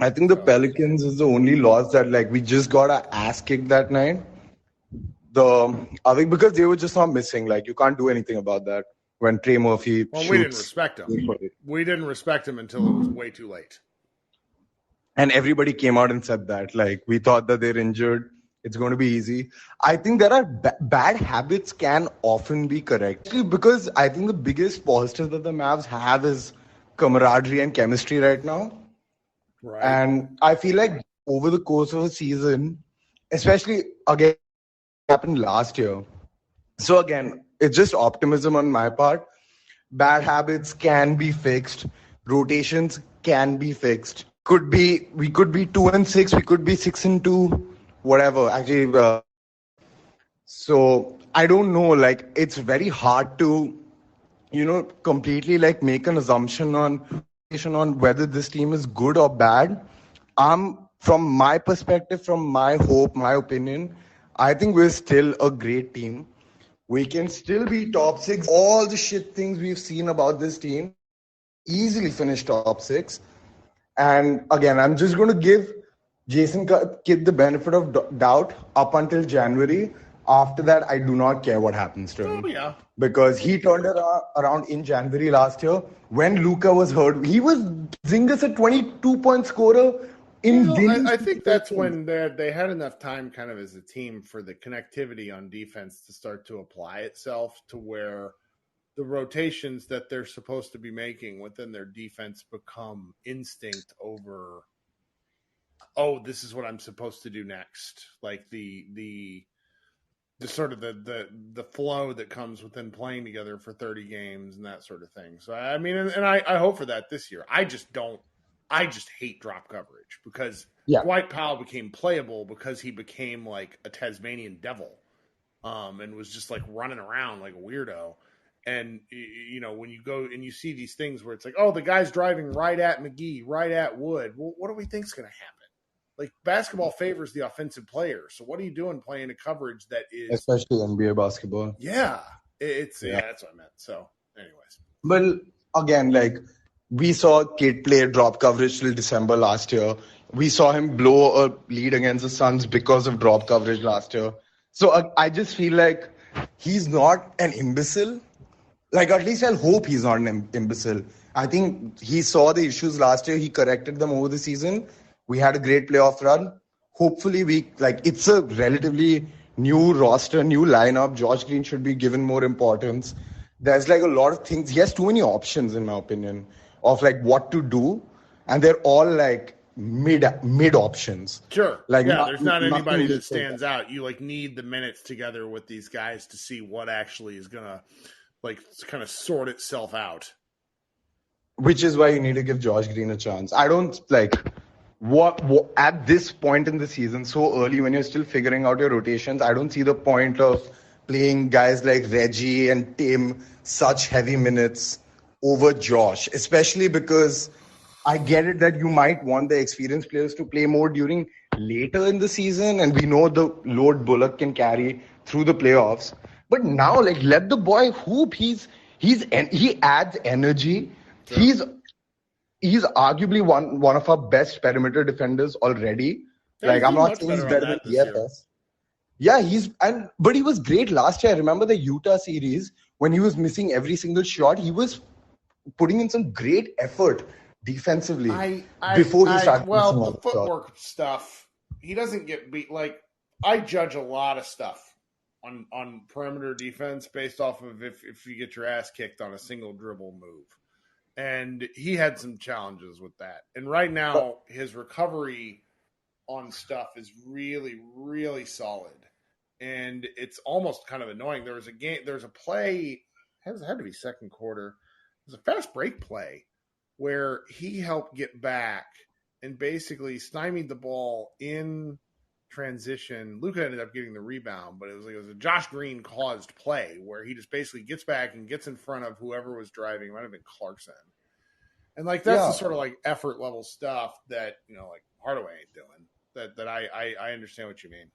I think the Pelicans is the only loss that like we just got our ass kicked that night. I think because they were just not missing. Like you can't do anything about that when Trey Murphy shoots. We didn't respect him. We didn't respect him until it was way too late. And everybody came out and said that. Like we thought that they're injured. It's going to be easy. I think there are bad habits can often be corrected because I think the biggest positive that the Mavs have is camaraderie and chemistry right now. Right. And I feel like over the course of a season, especially again, happened last year. So again, it's just optimism on my part. Bad habits can be fixed. Rotations can be fixed. We could be 2-6. We could be 6-2. Whatever, actually. So I don't know. Like it's very hard to, completely like make an assumption on whether this team is good or bad. From my perspective, from my hope, my opinion, I think we're still a great team. We can still be top 6. All the shit things we've seen about this team, easily finish top 6. And again, I'm just going to give Jason Kidd the benefit of doubt up until January. After that, I do not care what happens to him. Oh, yeah. Because he turned it around in January last year. When Luka was hurt, he was Zingas a 22-point scorer. I think that's when they had enough time kind of as a team for the connectivity on defense to start to apply itself to where the rotations that they're supposed to be making within their defense become instinct over, oh, this is what I'm supposed to do next. Like the sort of the flow that comes within playing together for 30 games and that sort of thing. So, I mean, and I hope for that this year. I just hate drop coverage because Dwight Powell became playable because he became like a Tasmanian devil and was just like running around like a weirdo. And, when you go and you see these things where it's like, oh, the guy's driving right at McGee, right at Wood. Well, what do we think's going to happen? Like basketball favors the offensive player. So what are you doing playing a coverage that is... Especially NBA basketball. Yeah. That's what I meant. So anyways. But again, like we saw Kidd play drop coverage till December last year. We saw him blow a lead against the Suns because of drop coverage last year. So I just feel like he's not an imbecile. Like at least I'll hope he's not an imbecile. I think he saw the issues last year. He corrected them over the season. We had a great playoff run. Hopefully it's a relatively new roster, new lineup. Josh Green should be given more importance. There's like a lot of things. He has too many options, in my opinion, of like what to do. And they're all like mid options. Sure. Like there's not anybody that stands out. You like need the minutes together with these guys to see what actually is going to like kind of sort itself out. Which is why you need to give Josh Green a chance. I don't like... What at this point in the season, so early when you're still figuring out your rotations, I don't see the point of playing guys like Reggie and Tim such heavy minutes over Josh, especially because I get it that you might want the experienced players to play more during later in the season, and we know the load Bullock can carry through the playoffs. But now, like, let the boy hoop. He adds energy. Sure. He's arguably one of our best perimeter defenders already. Like, I'm not saying he's better than DFS. Yeah, but he was great last year. I remember the Utah series when he was missing every single shot. He was putting in some great effort defensively before he started. Well, the footwork stuff, he doesn't get beat. Like, I judge a lot of stuff on perimeter defense based off of if you get your ass kicked on a single dribble move. And he had some challenges with that. And right now, his recovery on stuff is really, really solid. And it's almost kind of annoying. There's a play, it had to be second quarter. It was a fast break play where he helped get back and basically stymied the ball in transition. Luka ended up getting the rebound, but it was a Josh Green caused play where he just basically gets back and gets in front of whoever was driving. It might have been Clarkson. And like that's the sort of like effort level stuff that, like Hardaway ain't doing. That I understand what you mean.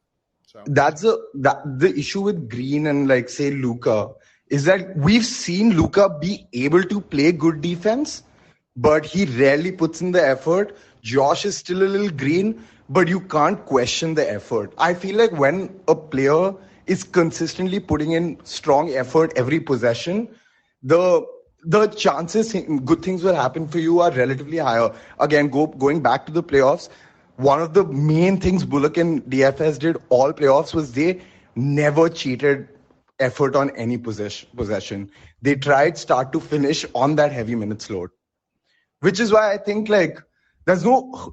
So that's the issue with Green and like say Luka is that we've seen Luka be able to play good defense, but he rarely puts in the effort. Josh is still a little green, but you can't question the effort. I feel like when a player is consistently putting in strong effort every possession, the chances good things will happen for you are relatively higher. Again, going back to the playoffs, one of the main things Bullock and DFS did all playoffs was they never cheated effort on any possession. They tried start to finish on that heavy minutes load, which is why I think like there's no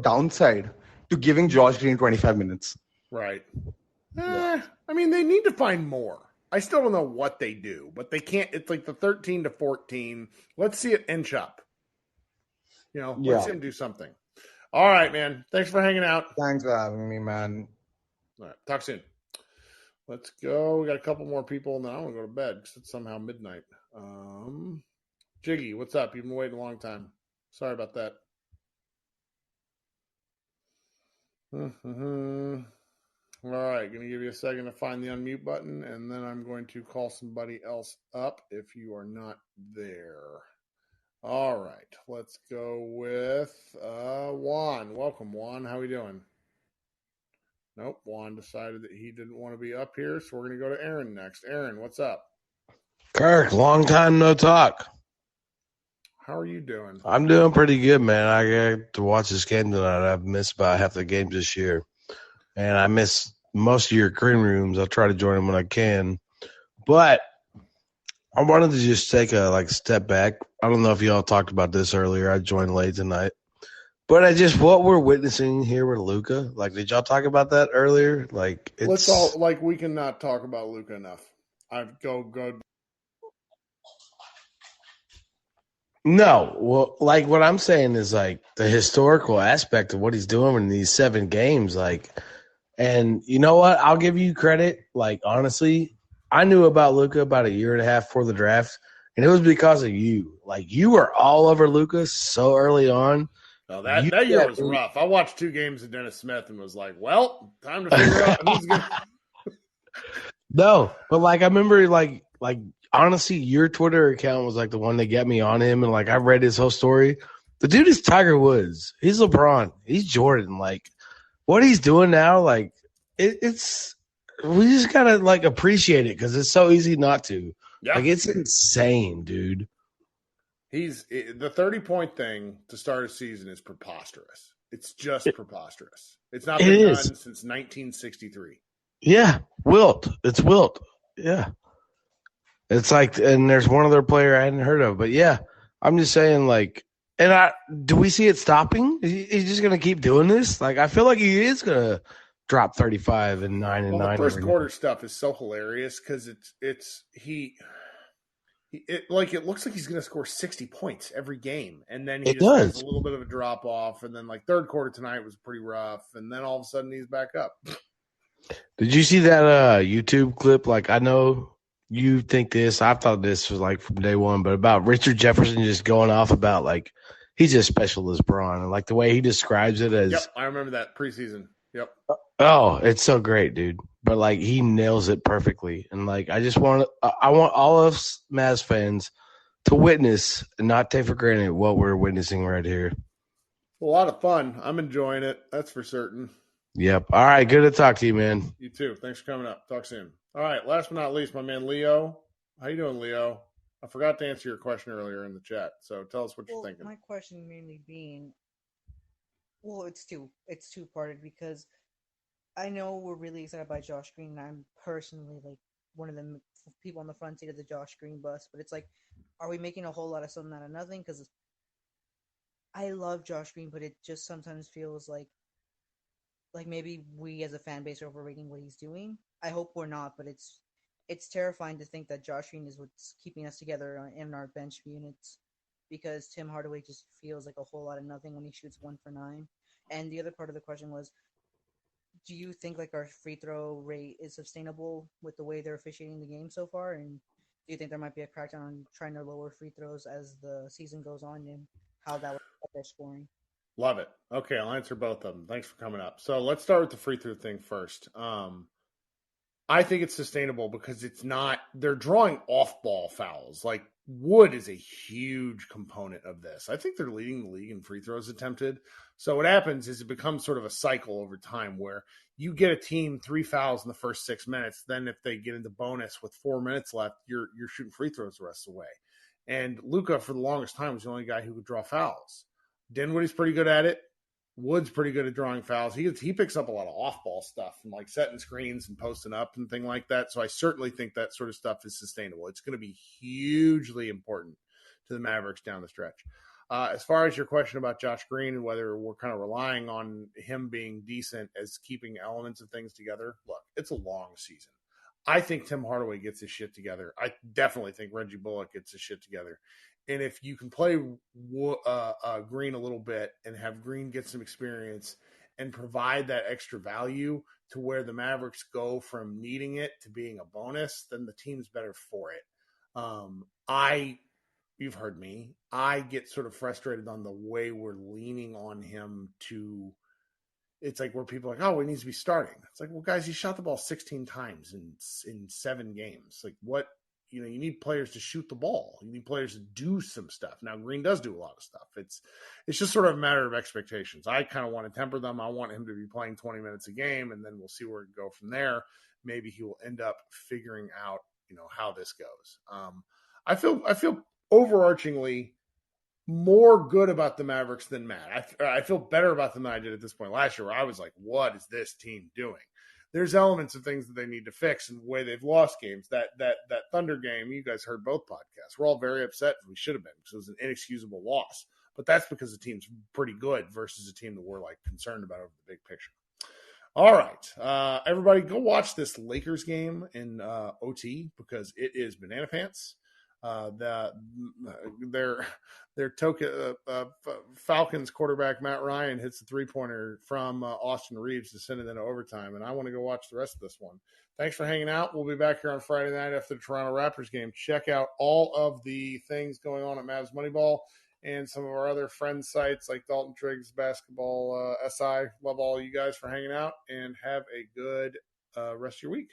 downside to giving Josh Green 25 minutes. Right. I mean, they need to find more. I still don't know what they do, but they can't. It's like the 13 to 14. Let's see it inch up. Let's see him do something. All right, man. Thanks for hanging out. Thanks for having me, man. All right. Talk soon. Let's go. We got a couple more people, and then I want to go to bed because it's somehow midnight. Jiggy, what's up? You've been waiting a long time. Sorry about that. All right. Going to give you a second to find the unmute button, and then I'm going to call somebody else up if you are not there. All right, let's go with Juan. Welcome, Juan. How we doing? Nope, Juan decided that he didn't want to be up here, so we're going to go to Aaron next. Aaron, what's up? Kirk, long time no talk. How are you doing? I'm doing pretty good, man. I got to watch this game tonight. I've missed about half the games this year, and I miss most of your green rooms. I'll try to join them when I can, but I wanted to just take a step back. I don't know if y'all talked about this earlier. I joined late tonight. But what we're witnessing here with Luka, did y'all talk about that earlier? Let's all we cannot talk about Luka enough. Go. No, well, what I'm saying is the historical aspect of what he's doing in these 7 games, and you know what? I'll give you credit. Honestly, I knew about Luka about a year and a half before the draft, and it was because of you. You were all over Luka so early on. Well, that year was rough. I watched 2 games of Dennis Smith and was like, well, time to figure out who's going to. No, but I remember honestly, your Twitter account was the one that got me on him, and I read his whole story. The dude is Tiger Woods. He's LeBron. He's Jordan. What he's doing now, it's we just gotta appreciate it because it's so easy not to. Yeah. It's insane, dude. The 30-point thing to start a season is preposterous. It's just preposterous. It's not been done since 1963. Yeah, Wilt. It's Wilt. Yeah. It's and there's one other player I hadn't heard of, but yeah, I'm just saying do we see it stopping? He's just going to keep doing this? I feel like he is going to drop 35 and 9 and 9. The first quarter stuff is so hilarious because it looks like he's going to score 60 points every game, and then he has a little bit of a drop off, and then third quarter tonight was pretty rough, and then all of a sudden he's back up. Did you see that YouTube clip? I know you think this. I thought this was from day one, but about Richard Jefferson just going off about he's just special as Braun. And like the way he describes it as, Yep, I remember that preseason. Yep. oh, it's so great, dude. But like he nails it perfectly. And like I want all of us Mavs fans to witness and not take for granted what we're witnessing right here. A lot of fun. I'm enjoying it. That's for certain. Yep. All right. Good to talk to you, man. You too. Thanks for coming up. Talk soon. All right. Last but not least, my man Leo. How you doing, Leo? I forgot to answer your question earlier in the chat. So tell us what you're thinking. My question mainly being, it's two-parted because I know we're really excited by Josh Green, and I'm personally like one of the people on the front seat of the Josh Green bus. But it's like, are we making a whole lot of something out of nothing? Because I love Josh Green, but it just sometimes feels like maybe we as a fan base are overrating what he's doing. I hope we're not, but it's terrifying to think that Josh Green is what's keeping us together in our bench units, because Tim Hardaway just feels like a whole lot of nothing when he shoots 1 for 9. And the other part of the question was, do you think like our free throw rate is sustainable with the way they're officiating the game so far? And do you think there might be a crackdown on trying to lower free throws as the season goes on, and how that would affect their scoring? Love it. Okay, I'll answer both of them. Thanks for coming up. So let's start with the free throw thing first. I think it's sustainable because they're drawing off-ball fouls. Like, Wood is a huge component of this. I think they're leading the league in free throws attempted. So what happens is it becomes sort of a cycle over time where you get a team 3 fouls in the first 6 minutes. Then if they get into bonus with 4 minutes left, you're shooting free throws the rest of the way. And Luka, for the longest time, was the only guy who could draw fouls. Dinwiddie's pretty good at it. Wood's pretty good at drawing fouls. He picks up a lot of off-ball stuff and like setting screens and posting up and thing like that. So I certainly think that sort of stuff is sustainable. It's going to be hugely important to the Mavericks down the stretch. As far as your question about Josh Green and whether we're kind of relying on him being decent as keeping elements of things together, look, it's a long season. I think Tim Hardaway gets his shit together. I definitely think Reggie Bullock gets his shit together. And if you can play Green a little bit and have Green get some experience and provide that extra value to where the Mavericks go from needing it to being a bonus, then the team's better for it. You've heard me. I get sort of frustrated on the way we're leaning on him to. It's like where people are like, oh, he needs to be starting. It's like, well, guys, he shot the ball 16 times in 7 games. Like, what? You need players to shoot the ball. You need players to do some stuff. Now, Green does do a lot of stuff. It's just sort of a matter of expectations. I kind of want to temper them. I want him to be playing 20 minutes a game, and then we'll see where it go from there. Maybe he will end up figuring out, how this goes. I feel overarchingly more good about the Mavericks than Matt. I feel better about them than I did at this point last year, where I was like, what is this team doing? There's elements of things that they need to fix in the way they've lost games. That Thunder game, you guys heard both podcasts. We're all very upset. We should have been, because it was an inexcusable loss. But that's because the team's pretty good versus a team that we're like concerned about over the big picture. All right, everybody, go watch this Lakers game in OT because it is banana pants. Their Falcons quarterback Matt Ryan hits the 3-pointer from Austin Reeves to send it into overtime, and I want to go watch the rest of this one. Thanks for hanging out. We'll be back here on Friday night after the Toronto Raptors game. Check out all of the things going on at Mavs Moneyball and some of our other friend sites like Dalton Triggs Basketball SI. Love all you guys for hanging out, and have a good rest of your week.